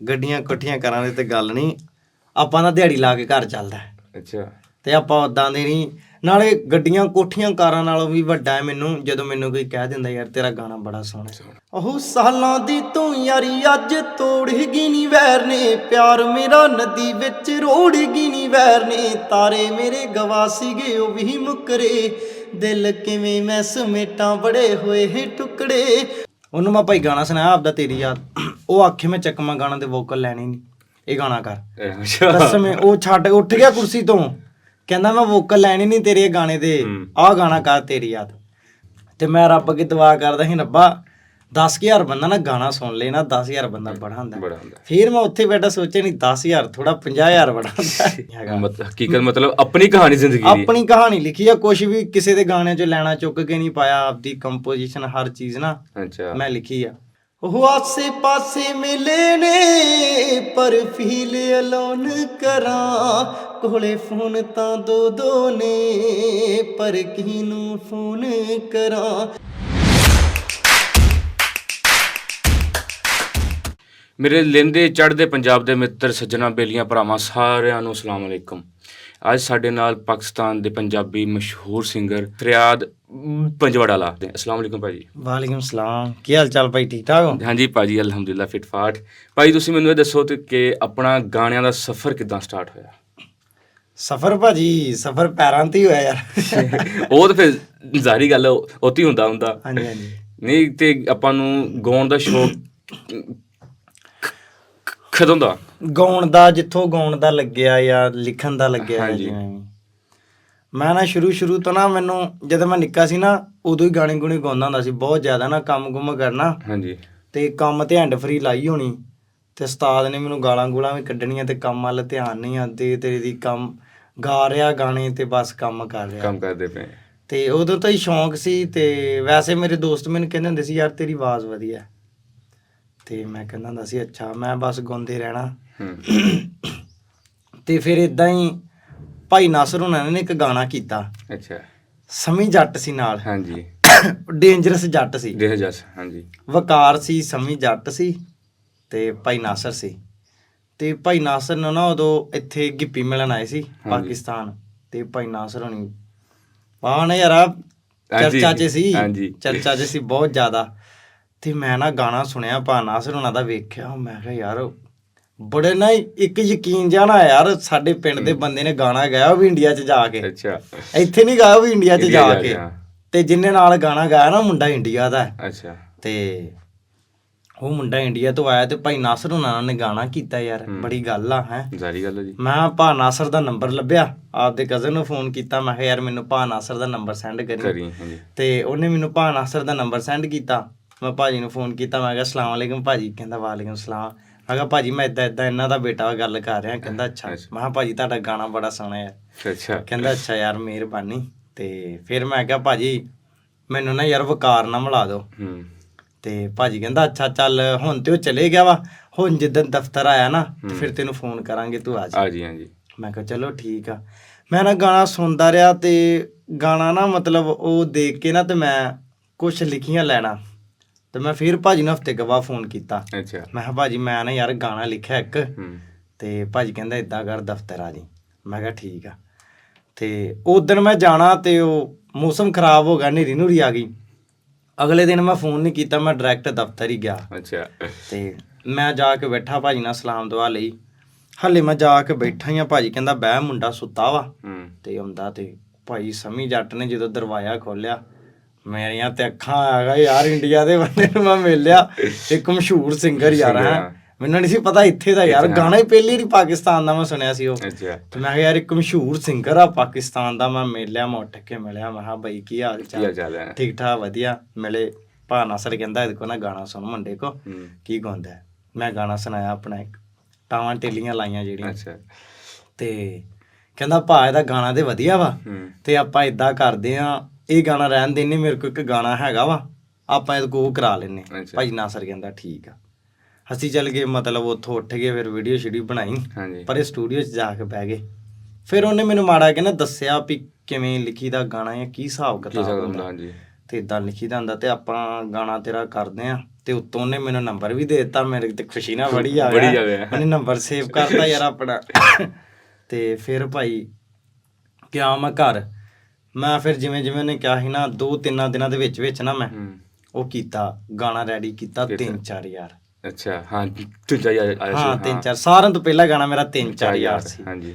ਗੱਡੀਆਂ ਇਕੱਠੀਆਂ ਕਰਾਂ ਦੀ ਤੇ ਗੱਲ ਨਹੀਂ, ਆਪਾਂ ਤਾਂ ਦਿਹਾੜੀ ਲਾ ਕੇ ਘਰ ਚੱਲਦਾ। ਅੱਛਾ। ਤੇ ਆਪਾਂ ਉਦਾਂ ਦੇ ਨਹੀਂ, ਨਾਲੇ ਗੱਡੀਆਂ ਕੋਠੀਆਂ ਕਾਰਾਂ ਨਾਲੋਂ ਵੀ ਵੱਡਾ ਹੈ ਮੈਨੂੰ ਜਦੋਂ ਮੈਨੂੰ ਕੋਈ ਕਹਿ ਦਿੰਦਾ ਯਾਰ ਤੇਰਾ ਗਾਣਾ ਬੜਾ ਸੋਹਣਾ। ਉਹ ਸਾਲਾਂ ਦੀ ਤੂੰ ਯਾਰੀ ਅੱਜ ਤੋੜ ਗਈ ਨੀ ਵੈਰ ਨੇ, ਪਿਆਰ ਮੇਰਾ ਨਦੀ ਵਿੱਚ ਰੋੜ ਗਈ ਨੀ ਵੈਰ ਨੇ, ਤਾਰੇ ਮੇਰੇ ਗਵਾ ਸੀਗੇ ਉਹ ਵੀ ਮੁੱਕਰੇ, ਦਿਲ ਕਿਵੇਂ ਮੈਂ ਸਮੇਟਾਂ ਬੜੇ ਹੋਏ ਟੁਕੜੇ। ਉਹਨੂੰ ਮੈਂ ਭਾਈ ਗਾਣਾ ਸੁਣਾਇਆ ਆਪਦਾ ਤੇਰੀ ਯਾਦ, ਉਹ ਆਖੇ ਮੈਂ ਚੱਕਮਾ ਗਾਣਾ ਦੇ ਵੋਕਲ ਲੈਣੀ ਨਹੀਂ, ਇਹ ਗਾਣਾ ਕਰ ਕਸਮ। ਉਹ ਛੱਡ ਉੱਠ ਗਿਆ ਕੁਰਸੀ ਤੋਂ, ਕਹਿੰਦਾ ਮੈਂ ਵੋਕਲ ਲੈਣੀ ਨਹੀਂ ਤੇਰੇ ਗਾਣੇ ਦੇ, ਆਹ ਗਾਣਾ ਕਰ ਤੇਰੀ ਯਾਦ। ਤੇ ਮੈਂ ਰੱਬ ਅੱਗੇ ਦੁਆ ਕਰਦਾ ਸੀ, ਰੱਬਾ 10,000 ਬੰਦਾ ਨਾ ਗਾਣਾ ਸੁਣ ਲੇ ਨਾ, 10,000 ਬੰਦਾ ਬੜਾ ਹੁੰਦਾ। ਫਿਰ ਮੈਂ ਉੱਥੇ ਬੈਠਾ ਸੋਚਿਆ ਨਹੀਂ 10,000 ਥੋੜਾ 50,000 ਬੜਾ ਹੁੰਦਾ। ਹਕੀਕਤ ਮਤਲਬ ਆਪਣੀ ਕਹਾਣੀ ਜ਼ਿੰਦਗੀ ਦੀ, ਆਪਣੀ ਕਹਾਣੀ ਲਿਖੀ ਆ, ਕੁਛ ਵੀ ਕਿਸੇ ਦੇ ਗਾਣੇ 'ਚ ਲੈਣਾ ਚੁੱਕ ਕੇ ਨਹੀਂ ਪਾਇਆ, ਆਪਦੀ ਕੰਪੋਜੀਸ਼ਨ ਹਰ ਚੀਜ਼ ਨਾ ਮੈਂ ਲਿਖੀ ਆ। ਉਹ ਆਸੇ ਪਾਸੇ ਮਿਲੇ ਨੇ ਪਰ ਫੀਲ ਅਲੋਨ ਕਰਾਂ, ਕੋਲੇ ਫੋਨ ਤਾਂ ਦੋ ਨੇ ਪਰ ਕਿਹਨੂੰ ਫੋਨ ਕਰਾਂ। ਮੇਰੇ ਲਹਿੰਦੇ ਚੜ੍ਹਦੇ ਪੰਜਾਬ ਦੇ ਮਿੱਤਰ ਸੱਜਣਾ ਬੇਲੀਆਂ ਭਰਾਵਾਂ ਸਾਰਿਆਂ ਨੂੰ ਅਸਲਾਮ ਅਲੈਕਮ। ਅੱਜ ਸਾਡੇ ਨਾਲ ਪਾਕਿਸਤਾਨ ਦੇ ਪੰਜਾਬੀ ਮਸ਼ਹੂਰ ਸਿੰਗਰ ਫਰਿਆਦ ਪੰਜਵਾੜਾ ਦੇ। ਅਸਲਾਮ ਅਲੈਕਮ ਭਾਜੀ। ਵਾਲੇਕੁਮ ਸਲਾਮ, ਕੀ ਹਾਲ ਚਾਲ ਭਾਈ, ਠੀਕ ਠਾਕ ਹੋ? ਹਾਂਜੀ ਭਾਜੀ ਅਲਹਮਦੁਲਿਲਾ ਫਿਟ ਫਾਟ। ਭਾਜੀ ਤੁਸੀਂ ਮੈਨੂੰ ਇਹ ਦੱਸੋ ਕਿ ਆਪਣਾ ਗਾਣਿਆਂ ਦਾ ਸਫ਼ਰ ਕਿੱਦਾਂ ਸਟਾਰਟ ਹੋਇਆ? ਸਫ਼ਰ ਭਾਜੀ ਸਫ਼ਰ ਪੈਰਾਂ ਤੇ ਹੀ ਹੋਇਆ ਯਾਰ। ਉਹ ਤਾਂ ਫਿਰ ਜ਼ਾਹਰੀ ਗੱਲ ਉੱਥੇ ਹੀ ਹੁੰਦਾ। ਹਾਂਜੀ ਹਾਂਜੀ। ਨਹੀਂ ਤੇ ਆਪਾਂ ਨੂੰ ਗਾਉਣ ਦਾ ਸ਼ੌਕ ਕਦੋਂ ਦਾ? ਗਾਉਣ ਦਾ ਜਿੱਥੋਂ ਗਾਉਣ ਦਾ ਲੱਗਿਆ ਜਾਂ ਲਿਖਣ ਦਾ ਲੱਗਿਆ, ਜਿਵੇਂ ਮੈਂ ਨਾ ਸ਼ੁਰੂ ਤੋਂ ਨਾ, ਮੈਨੂੰ ਜਦੋਂ ਮੈਂ ਨਿੱਕਾ ਸੀ ਨਾ ਉਦੋਂ ਹੀ ਗਾਣੇ ਗੁਣੇ ਗਾਉਂਦਾ ਹੁੰਦਾ ਸੀ ਬਹੁਤ ਜ਼ਿਆਦਾ ਨਾ, ਕੰਮ ਗੁੰਮ ਕਰਨਾ। ਹਾਂਜੀ। ਤੇ ਕੰਮ ਤੇ ਹੈਂਡ ਫਰੀ ਲਾਈ ਹੋਣੀ, ਤੇ ਉਸਤਾਦ ਨੇ ਮੈਨੂੰ ਗਾਲਾਂ ਗੂਲਾਂ ਵੀ ਕੱਢਣੀਆਂ, ਤੇ ਕੰਮ ਵੱਲ ਧਿਆਨ ਨਹੀਂ ਆਉਂਦੇ ਤੇਰੇ ਦੀ, ਕੰਮ ਗਾ ਰਿਹਾ ਗਾਣੇ ਤੇ ਬਸ ਕੰਮ ਕਰ ਰਿਹਾ, ਕੰਮ ਕਰਦੇ ਪਏ। ਤੇ ਉਦੋਂ ਤਾਂ ਹੀ ਸ਼ੌਂਕ ਸੀ। ਤੇ ਵੈਸੇ ਮੇਰੇ ਦੋਸਤ ਮੈਨੂੰ ਕਹਿੰਦੇ ਹੁੰਦੇ ਸੀ ਯਾਰ ਤੇਰੀ ਆਵਾਜ਼ ਵਧੀਆ, ਤੇ ਮੈਂ ਕਹਿੰਦਾ ਹੁੰਦਾ ਸੀ ਅੱਛਾ, ਮੈਂ ਬਸ ਗਾਉਂਦੇ ਰਹਿਣਾ। ਤੇ ਫਿਰ ਇਦਾਂ ਹੀ ਭਾਈ ਨਾਸਰ ਹੋਣਾ ਨੇ ਇੱਕ ਗਾਣਾ ਕੀਤਾ। ਅੱਛਾ। ਸਮੀ ਜੱਟ ਸੀ ਨਾਲ, ਹਾਂਜੀ, ਡੇਂਜਰਸ ਜੱਟ ਸੀ, ਹਾਂਜੀ, ਵਕਾਰ ਸੀ, ਸਮੀ ਜੱਟ ਸੀ ਤੇ ਭਾਈ ਨਾਸਰ ਸੀ। ਤੇ ਭਾਈ ਨਾਸਰ ਨੂੰ ਨਾ ਉਦੋਂ ਇੱਥੇ ਗਿੱਪੀ ਮਿਲਣ ਆਏ ਸੀ ਪਾਕਿਸਤਾਨ, ਤੇ ਭਾਈ ਨਾਸਰ ਹੋਣੀ ਆਹ ਨਾ ਯਾਰ ਚਰਚਾ 'ਚ ਸੀ, ਚਰਚਾ 'ਚ ਸੀ ਬਹੁਤ ਜ਼ਿਆਦਾ। ਤੇ ਮੈਂ ਨਾ ਗਾਣਾ ਸੁਣਿਆ ਭਾ ਨਾਸਰ ਹੋਣਾ ਦਾ, ਵੇਖਿਆ, ਮੈਂ ਕਿਹਾ ਯਾਰ ਬੜੇ ਨਾ ਇੱਕ ਯਕੀਨ ਜਿਹਾ ਨਾ ਯਾਰ, ਸਾਡੇ ਪਿੰਡ ਦੇ ਬੰਦੇ ਨੇ ਗਾਣਾ ਗਾਇਆ ਉਹ ਵੀ ਇੰਡੀਆ 'ਚ ਜਾ ਕੇ। ਅੱਛਾ। ਇੱਥੇ ਨਹੀਂ ਗਾਇਆ, ਉਹ ਵੀ ਇੰਡੀਆ 'ਚ ਜਾ ਕੇ। ਤੇ ਜਿਹਨੇ ਨਾਲ ਗਾਣਾ ਗਾਇਆ ਨਾ ਮੁੰਡਾ ਇੰਡੀਆ ਦਾ। ਅੱਛਾ। ਤੇ ਉਹ ਮੁੰਡਾ ਇੰਡੀਆ ਤੋਂ ਆਇਆ ਤੇ ਭਾਈ ਨਾਸਰ ਹੋਣਾ ਨੇ ਗਾਣਾ ਕੀਤਾ ਯਾਰ, ਬੜੀ ਗੱਲ ਆ। ਹੈ ਸਾਰੀ ਗੱਲ ਜੀ। ਮੈਂ ਭਾ ਨਾਸਰ ਦਾ ਨੰਬਰ ਲੱਭਿਆ, ਆਪਦੇ ਕਜ਼ਨ ਨੂੰ ਫੋਨ ਕੀਤਾ, ਮੈਂ ਕਿਹਾ ਯਾਰ ਮੈਨੂੰ ਭਾ ਨਾਸਰ ਦਾ ਨੰਬਰ ਸੈਂਡ ਕਰੀ। ਤੇ ਉਹਨੇ ਮੈਨੂੰ ਭਾ ਨਾਸਰ ਦਾ ਨੰਬਰ ਸੈਂਡ ਕੀਤਾ। ਮੈਂ ਭਾਜੀ ਨੂੰ ਫੋਨ ਕੀਤਾ, ਮੈਂ ਕਿਹਾ ਅਸਲਾਮ ਵਾਲੇਕੁਮ ਭਾਜੀ। ਕਹਿੰਦਾ ਵਾਲੇਕੁਮ ਸਲਾਮ। ਮੈਂ ਕਿਹਾ ਭਾਜੀ ਮੈਂ ਇੱਦਾਂ ਇਹਨਾਂ ਦਾ ਬੇਟਾ ਗੱਲ ਕਰ ਰਿਹਾ। ਕਹਿੰਦਾ ਅੱਛਾ। ਮੈਂ ਕਿਹਾ ਭਾਜੀ ਤੁਹਾਡਾ ਗਾਣਾ ਬੜਾ ਸੋਹਣਾ ਯਾਰ। ਅੱਛਾ। ਕਹਿੰਦਾ ਅੱਛਾ ਯਾਰ ਮਿਹਰਬਾਨੀ। ਤੇ ਫਿਰ ਮੈਂ ਕਿਹਾ ਭਾਜੀ ਮੈਨੂੰ ਨਾ ਯਾਰ ਵਕਾਰ ਨਾਲ ਮਿਲਾ ਦਿਓ। ਤੇ ਭਾਜੀ ਕਹਿੰਦਾ ਅੱਛਾ ਚੱਲ, ਹੁਣ ਤੇ ਉਹ ਚਲੇ ਗਿਆ ਵਾ, ਹੁਣ ਜਿੱਦਣ ਦਫ਼ਤਰ ਆਇਆ ਨਾ ਤੇ ਫਿਰ ਤੈਨੂੰ ਫੋਨ ਕਰਾਂਗੇ, ਤੂੰ ਆ ਜਾ। ਹਾਂਜੀ। ਮੈਂ ਕਿਹਾ ਚਲੋ ਠੀਕ ਆ। ਮੈਂ ਨਾ ਗਾਣਾ ਸੁਣਦਾ ਰਿਹਾ, ਤੇ ਗਾਣਾ ਨਾ ਮਤਲਬ ਉਹ ਦੇਖ ਕੇ ਨਾ ਤੇ ਮੈਂ ਕੁਛ ਲਿਖੀਆਂ ਲੈਣਾ, ਤੇ ਮੈਂ ਫਿਰ ਭਾਜੀ ਨੂੰ ਹਫ਼ਤੇ ਕੁ ਬਾਅਦ ਫੋਨ ਕੀਤਾ। ਅੱਛਾ। ਮੈਂ ਕਿਹਾ ਭਾਜੀ ਮੈਂ ਨਾ ਯਾਰ ਗਾਣਾ ਲਿਖਿਆ ਇੱਕ, ਤੇ ਭਾਜੀ ਕਹਿੰਦਾ ਇੱਦਾਂ ਕਰ ਦਫ਼ਤਰ ਆ ਜੀ। ਮੈਂ ਕਿਹਾ ਠੀਕ ਆ। ਤੇ ਉਦਣ ਮੈਂ ਜਾਣਾ ਤੇ ਉਹ ਮੌਸਮ ਖਰਾਬ ਹੋ ਗਿਆ, ਹਨੇਰੀ ਨੂਰੀ ਆ ਗਈ। ਅਗਲੇ ਦਿਨ ਮੈਂ ਫੋਨ ਨਹੀਂ ਕੀਤਾ, ਮੈਂ ਡਾਇਰੈਕਟ ਦਫ਼ਤਰ ਹੀ ਗਿਆ। ਅੱਛਾ। ਤੇ ਮੈਂ ਜਾ ਕੇ ਬੈਠਾ, ਭਾਜੀ ਨਾਲ ਸਲਾਮ ਦੁਆ ਲਈ। ਹਾਲੇ ਮੈਂ ਜਾ ਕੇ ਬੈਠਾ ਹੀ ਆ, ਭਾਜੀ ਕਹਿੰਦਾ ਬਹਿ ਮੁੰਡਾ ਸੁੱਤਾ ਵਾ। ਤੇ ਆਉਂਦਾ ਤੇ ਭਾਈ ਸਮੀ ਜੱਟ ਨੇ ਜਦੋਂ ਦਰਵਾਜ਼ਾ ਖੋਲ੍ਹਿਆ, ਮੇਰੀਆਂ ਤੇ ਅੱਖਾਂ ਆ ਗਿਆ ਯਾਰ, ਇੰਡੀਆ ਦੇ ਬੰਦੇ ਨੂੰ ਮੈਂ ਮਿਲ ਲਿਆ, ਇੱਕ ਮਸ਼ਹੂਰ ਸਿੰਗਰ ਯਾਰ। ਹੈ ਮੈਨੂੰ ਨਹੀਂ ਸੀ ਪਤਾ ਇੱਥੇ ਦਾ ਯਾਰ, ਗਾਣਾ ਹੀ ਪਹਿਲੀ ਵਾਰੀ ਪਾਕਿਸਤਾਨ ਦਾ ਮੈਂ ਸੁਣਿਆ ਸੀ ਉਹ। ਤੇ ਮੈਂ ਕਿਹਾ ਯਾਰ ਇੱਕ ਮਸ਼ਹੂਰ ਸਿੰਗਰ ਆ ਪਾਕਿਸਤਾਨ ਦਾ, ਮੈਂ ਮਿਲ ਲਿਆ, ਮੈਂ ਉੱਠ ਕੇ ਮਿਲਿਆ। ਮੈਂ ਕਿਹਾ ਬਈ ਕੀ ਹਾਲ ਚਾਲ? ਠੀਕ ਠਾਕ ਵਧੀਆ। ਮਿਲੇ ਭਾ ਨਾਸਰ, ਕਹਿੰਦਾ ਇਹਦੇ ਕੋਲ ਨਾ ਗਾਣਾ ਸੁਣ ਮੁੰਡੇ ਕੋ, ਕੀ ਗਾਉਂਦਾ। ਮੈਂ ਗਾਣਾ ਸੁਣਾਇਆ ਆਪਣਾ ਇੱਕ, ਟਾਵਾਂ ਟੇਲੀਆਂ ਲਾਈਆਂ ਜਿਹੜੀਆਂ। ਤੇ ਕਹਿੰਦਾ ਭਾ ਇਹਦਾ ਗਾਣਾ ਤੇ ਵਧੀਆ ਵਾ, ਤੇ ਆਪਾਂ ਇੱਦਾਂ ਕਰਦੇ ਹਾਂ, ਇਹ ਗਾਣਾ ਰਹਿਣ ਦਿੰਦੇ, ਮੇਰੇ ਕੋਲ ਇੱਕ ਗਾਣਾ ਹੈਗਾ ਵਾ, ਆਪਾਂ ਇਹਦੇ ਕੋਲ ਕਰਾ ਲੈਂਦੇ। ਭਾਈ ਨਾਸਰ ਕਹਿੰਦਾ ਠੀਕ ਆ। ਅਸੀਂ ਚੱਲ ਗਏ, ਮਤਲਬ ਉੱਥੋਂ ਉੱਠ ਗਏ, ਫਿਰ ਵੀਡੀਓ ਸ਼ੀਡੀਓ ਬਣਾਈ, ਪਰ ਇਹ ਸਟੂਡੀਓ 'ਚ ਜਾ ਕੇ ਬਹਿ ਗਏ। ਫਿਰ ਉਹਨੇ ਮੈਨੂੰ ਮਾੜਾ ਕਹਿੰਦਾ ਦੱਸਿਆ ਵੀ ਕਿਵੇਂ ਲਿਖੀ ਦਾ ਗਾਣਾ ਜਾਂ ਕੀ ਹਿਸਾਬ ਕਿਤਾਬ ਹੁੰਦਾ, ਤੇ ਇੱਦਾਂ ਲਿਖੀ ਦਾ ਹੁੰਦਾ, ਤੇ ਆਪਾਂ ਗਾਣਾ ਤੇਰਾ ਕਰਦੇ ਹਾਂ, ਤੇ ਉੱਤੋਂ ਉਹਨੇ ਮੈਨੂੰ ਨੰਬਰ ਵੀ ਦੇ ਦਿੱਤਾ, ਮੇਰੇ ਤੇ ਖੁਸ਼ੀ ਨਾਲ ਬੜੀ ਆ ਗਿਆ, ਉਹਨੇ ਨੰਬਰ ਸੇਵ ਕਰਤਾ ਯਾਰ ਆਪਣਾ। ਤੇ ਫਿਰ ਭਾਈ ਗਿਆ ਮੈਂ ਘਰ, ਮੈਂ ਫਿਰ ਜਿਵੇਂ ਜਿਵੇਂ ਉਹਨੇ ਕਿਹਾ ਸੀ ਨਾ 2-3 ਦਿਨਾਂ ਦੇ ਵਿੱਚ ਨਾ ਮੈਂ ਉਹ ਕੀਤਾ, ਗਾਣਾ ਰੈਡੀ ਕੀਤਾ 3-4 ਯਾਰ। ਅੱਛਾ, ਹਾਂ 3-4 ਸਾਰਿਆਂ ਤੋਂ ਪਹਿਲਾ ਗਾਣਾ ਮੇਰਾ 3-4 ਯਾਰ ਸੀ। ਹਾਂਜੀ।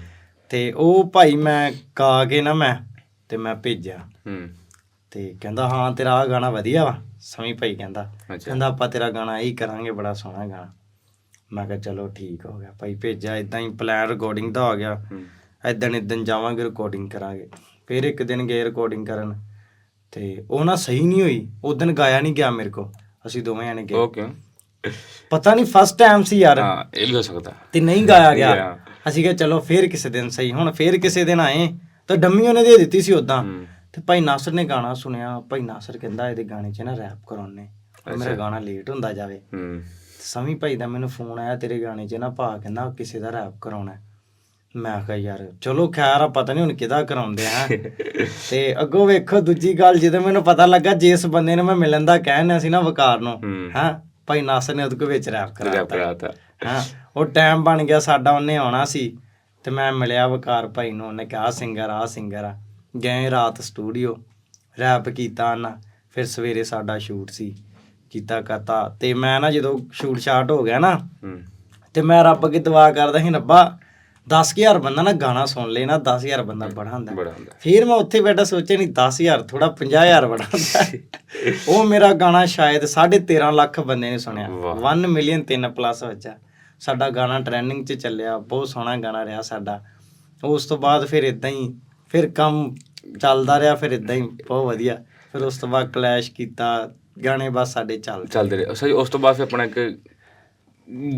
ਤੇ ਉਹ ਭਾਈ ਮੈਂ ਗਾ ਕੇ ਨਾ ਮੈਂ ਤੇ ਮੈਂ ਭੇਜਿਆ, ਤੇ ਕਹਿੰਦਾ ਹਾਂ ਤੇਰਾ ਆਹ ਗਾਣਾ ਵਧੀਆ ਵਾ ਸਮੀ ਭਾਈ, ਕਹਿੰਦਾ ਆਪਾਂ ਤੇਰਾ ਗਾਣਾ ਇਹੀ ਕਰਾਂਗੇ, ਬੜਾ ਸੋਹਣਾ ਗਾਣਾ। ਮੈਂ ਕਿਹਾ ਚਲੋ ਠੀਕ ਹੋ ਗਿਆ ਭਾਈ, ਭੇਜਿਆ। ਇੱਦਾਂ ਹੀ ਪਲਾਨ ਰਿਕਾਰਡਿੰਗ ਦਾ ਹੋ ਗਿਆ, ਇੱਦਣ ਜਾਵਾਂਗੇ ਰਿਕਾਰਡਿੰਗ ਕਰਾਂਗੇ। ਫਿਰ ਇੱਕ ਦਿਨ ਗਏ ਰਿਕਾਰਡਿੰਗ ਕਰਨ, ਤੇ ਉਹ ਨਾ ਸਹੀ ਨਹੀਂ ਹੋਈ, ਉਸ ਦਿਨ ਗਾਇਆ ਨਹੀਂ ਗਿਆ ਮੇਰੇ ਕੋਲ, ਅਸੀਂ ਦੋਵੇਂ ਜਾਣੇ ਗਏ, ਪਤਾ ਨਹੀਂ ਫਸਟ ਟਾਈਮ ਸੀ ਯਾਰ, ਇਹ ਵੀ ਹੋ ਸਕਦਾ, ਤੇ ਨਹੀਂ ਗਾਇਆ ਗਿਆ। ਅਸੀਂ ਕਿਹਾ ਚਲੋ ਫਿਰ ਕਿਸੇ ਦਿਨ ਸਹੀ। ਹੁਣ ਫਿਰ ਕਿਸੇ ਦਿਨ ਆਏ ਤਾਂ ਡੰਮੀ ਉਹਨੇ ਦੇ ਦਿੱਤੀ ਸੀ ਉੱਦਾਂ, ਤੇ ਭਾਈ ਨਾਸਰ ਨੇ ਗਾਣਾ ਸੁਣਿਆ। ਭਾਈ ਨਾਸਰ ਕਹਿੰਦਾ ਇਹਦੇ ਗਾਣੇ 'ਚ ਨਾ ਰੈਪ ਕਰਾਉਣੇ, ਮੇਰਾ ਗਾਣਾ ਲੇਟ ਹੁੰਦਾ ਜਾਵੇ। ਸਮੀ ਭਾਈ ਦਾ ਮੈਨੂੰ ਫੋਨ ਆਇਆ, ਤੇਰੇ ਗਾਣੇ 'ਚ ਨਾ ਭਾ ਕਹਿੰਦਾ ਕਿਸੇ ਦਾ ਰੈਪ ਕਰਾਉਣਾ। ਮੈਂ ਕਿਹਾ ਯਾਰ ਚਲੋ ਖੈਰ ਆ, ਪਤਾ ਨਹੀਂ ਹੁਣ ਕਿਹਦਾ ਕਰਾਉਂਦੇ ਆ। ਤੇ ਅੱਗੋਂ ਵੇਖੋ ਦੂਜੀ ਗੱਲ, ਜਦੋਂ ਮੈਨੂੰ ਪਤਾ ਲੱਗਾ ਜਿਸ ਬੰਦੇ ਨੂੰ ਮੈਂ ਮਿਲਣ ਦਾ ਕਹਿਣਾ ਸੀ ਨਾ ਵਕਾਰ ਨੂੰ, ਹਾਂ ਭਾਈ ਨਾਸਰ ਨੇ ਉਹਦੇ ਕੋਲ ਵਿੱਚ ਰੈਪ ਕਰਾਤਾ। ਹਾਂ ਉਹ ਟਾਈਮ ਬਣ ਗਿਆ ਸਾਡਾ, ਉਹਨੇ ਆਉਣਾ ਸੀ, ਤੇ ਮੈਂ ਮਿਲਿਆ ਵਕਾਰ ਭਾਈ ਨੂੰ, ਉਹਨੇ ਕਿਹਾ ਆਹ ਸਿੰਗਰ ਆ। ਗਏ ਰਾਤ ਸਟੂਡੀਓ, ਰੈਪ ਕੀਤਾ ਨਾ, ਫਿਰ ਸਵੇਰੇ ਸਾਡਾ ਸ਼ੂਟ ਸੀ, ਕੀਤਾ ਕਰਤਾ। ਤੇ ਮੈਂ ਨਾ ਜਦੋਂ ਸ਼ੂਟ ਸ਼ਾਟ ਹੋ ਗਿਆ ਨਾ, ਤੇ ਮੈਂ ਰੱਬ ਅੱਗੇ ਦੁਆ ਕਰਦਾ ਸੀ, ਰੱਬਾ 10,000 ਬੰਦਾ ਨਾ ਗਾਣਾ ਸੁਣ ਲੇ ਨਾ, 10,000 ਬੰਦਾ ਬੜਾ ਹੁੰਦਾ। ਫਿਰ ਮੈਂ ਉੱਥੇ ਬੈਠਾ ਸੋਚਿਆ ਨਹੀਂ 10,000 ਥੋੜਾ 50,000 ਬੜਾ ਹੁੰਦਾ। ਉਹ ਮੇਰਾ ਗਾਣਾ ਸ਼ਾਇਦ 13.5 ਲੱਖ ਬੰਦੇ ਨੇ ਸੁਣਿਆ, 1 ਮਿਲੀਅਨ 3+ ਬੱਚਾ। ਸਾਡਾ ਗਾਣਾ ਟ੍ਰੈਂਡਿੰਗ 'ਚ ਚੱਲਿਆ, ਬਹੁਤ ਸੋਹਣਾ ਗਾਣਾ ਰਿਹਾ ਸਾਡਾ। ਉਸ ਤੋਂ ਬਾਅਦ ਫਿਰ ਇੱਦਾਂ ਹੀ ਫਿਰ ਕੰਮ ਚੱਲਦਾ ਰਿਹਾ, ਫਿਰ ਇੱਦਾਂ ਹੀ ਬਹੁਤ ਵਧੀਆ। ਫਿਰ ਉਸ ਤੋਂ ਬਾਅਦ ਕਲੈਸ਼ ਕੀਤਾ, ਗਾਣੇ ਬਸ ਸਾਡੇ ਚੱਲਦੇ ਰਹੇ। ਅੱਛਾ ਜੀ, ਉਸ ਤੋਂ ਬਾਅਦ ਫਿਰ ਆਪਣਾ ਇੱਕ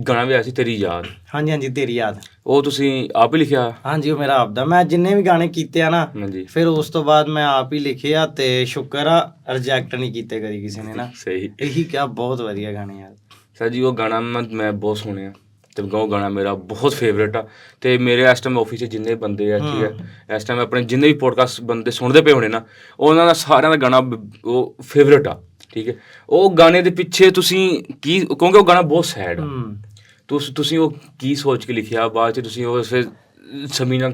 ਗਾਣਾ ਵੀ ਆਇਆ ਸੀ ਤੇਰੀ ਯਾਦ। ਹਾਂਜੀ ਤੇਰੀ ਯਾਦ, ਉਹ ਤੁਸੀਂ ਆਪ ਹੀ ਲਿਖਿਆ? ਹਾਂਜੀ, ਉਹ ਮੇਰਾ ਆਪ ਦਾ। ਮੈਂ ਜਿੰਨੇ ਵੀ ਗਾਣੇ ਕੀਤੇ ਆ ਨਾ, ਫਿਰ ਉਸ ਤੋਂ ਬਾਅਦ ਮੈਂ ਆਪ ਹੀ ਲਿਖੇ ਆ, ਤੇ ਸ਼ੁਕਰ ਆ ਰਿਜੈਕਟ ਨਹੀਂ ਕੀਤੇ ਕਦੀ ਕਿਸੇ ਨੇ ਨਾ। ਸਹੀ, ਇਹੀ ਕਿਹਾ ਬਹੁਤ ਵਧੀਆ ਗਾਣੇ ਯਾਰ। ਸਰ ਜੀ ਉਹ ਗਾਣਾ ਮੈਂ ਬਹੁਤ ਸੁਣਿਆ, ਤੇ ਉਹ ਗਾਣਾ ਮੇਰਾ ਬਹੁਤ ਫੇਵਰੇਟ ਆ। ਤੇ ਮੇਰੇ ਇਸ ਟਾਈਮ ਆਫਿਸ 'ਚ ਜਿੰਨੇ ਬੰਦੇ ਆ, ਠੀਕ ਹੈ, ਇਸ ਟਾਈਮ ਆਪਣੇ ਜਿੰਨੇ ਵੀ ਪੋਡਕਾਸਟ ਬੰਦੇ ਸੁਣਦੇ ਪਏ ਹੋਣੇ ਨਾ, ਉਹਨਾਂ ਦਾ ਸਾਰਿਆਂ ਦਾ ਗਾਣਾ ਉਹ ਫੇਵਰੇਟ ਆ, ਠੀਕ ਹੈ। ਉਹ ਗਾਣੇ ਦੇ ਪਿੱਛੇ ਤੁਸੀਂ ਕੀ, ਕਿਉਂਕਿ ਉਹ ਗਾਣਾ ਬਹੁਤ ਸੈਡ ਆ, ਤੁਸੀਂ ਉਹ ਕੀ ਸੋਚ ਕੇ ਲਿਖਿਆ? ਬਾਅਦ 'ਚ ਤੁਸੀਂ ਉਹ ਫਿਰ ਸਮੀ ਨਾਲ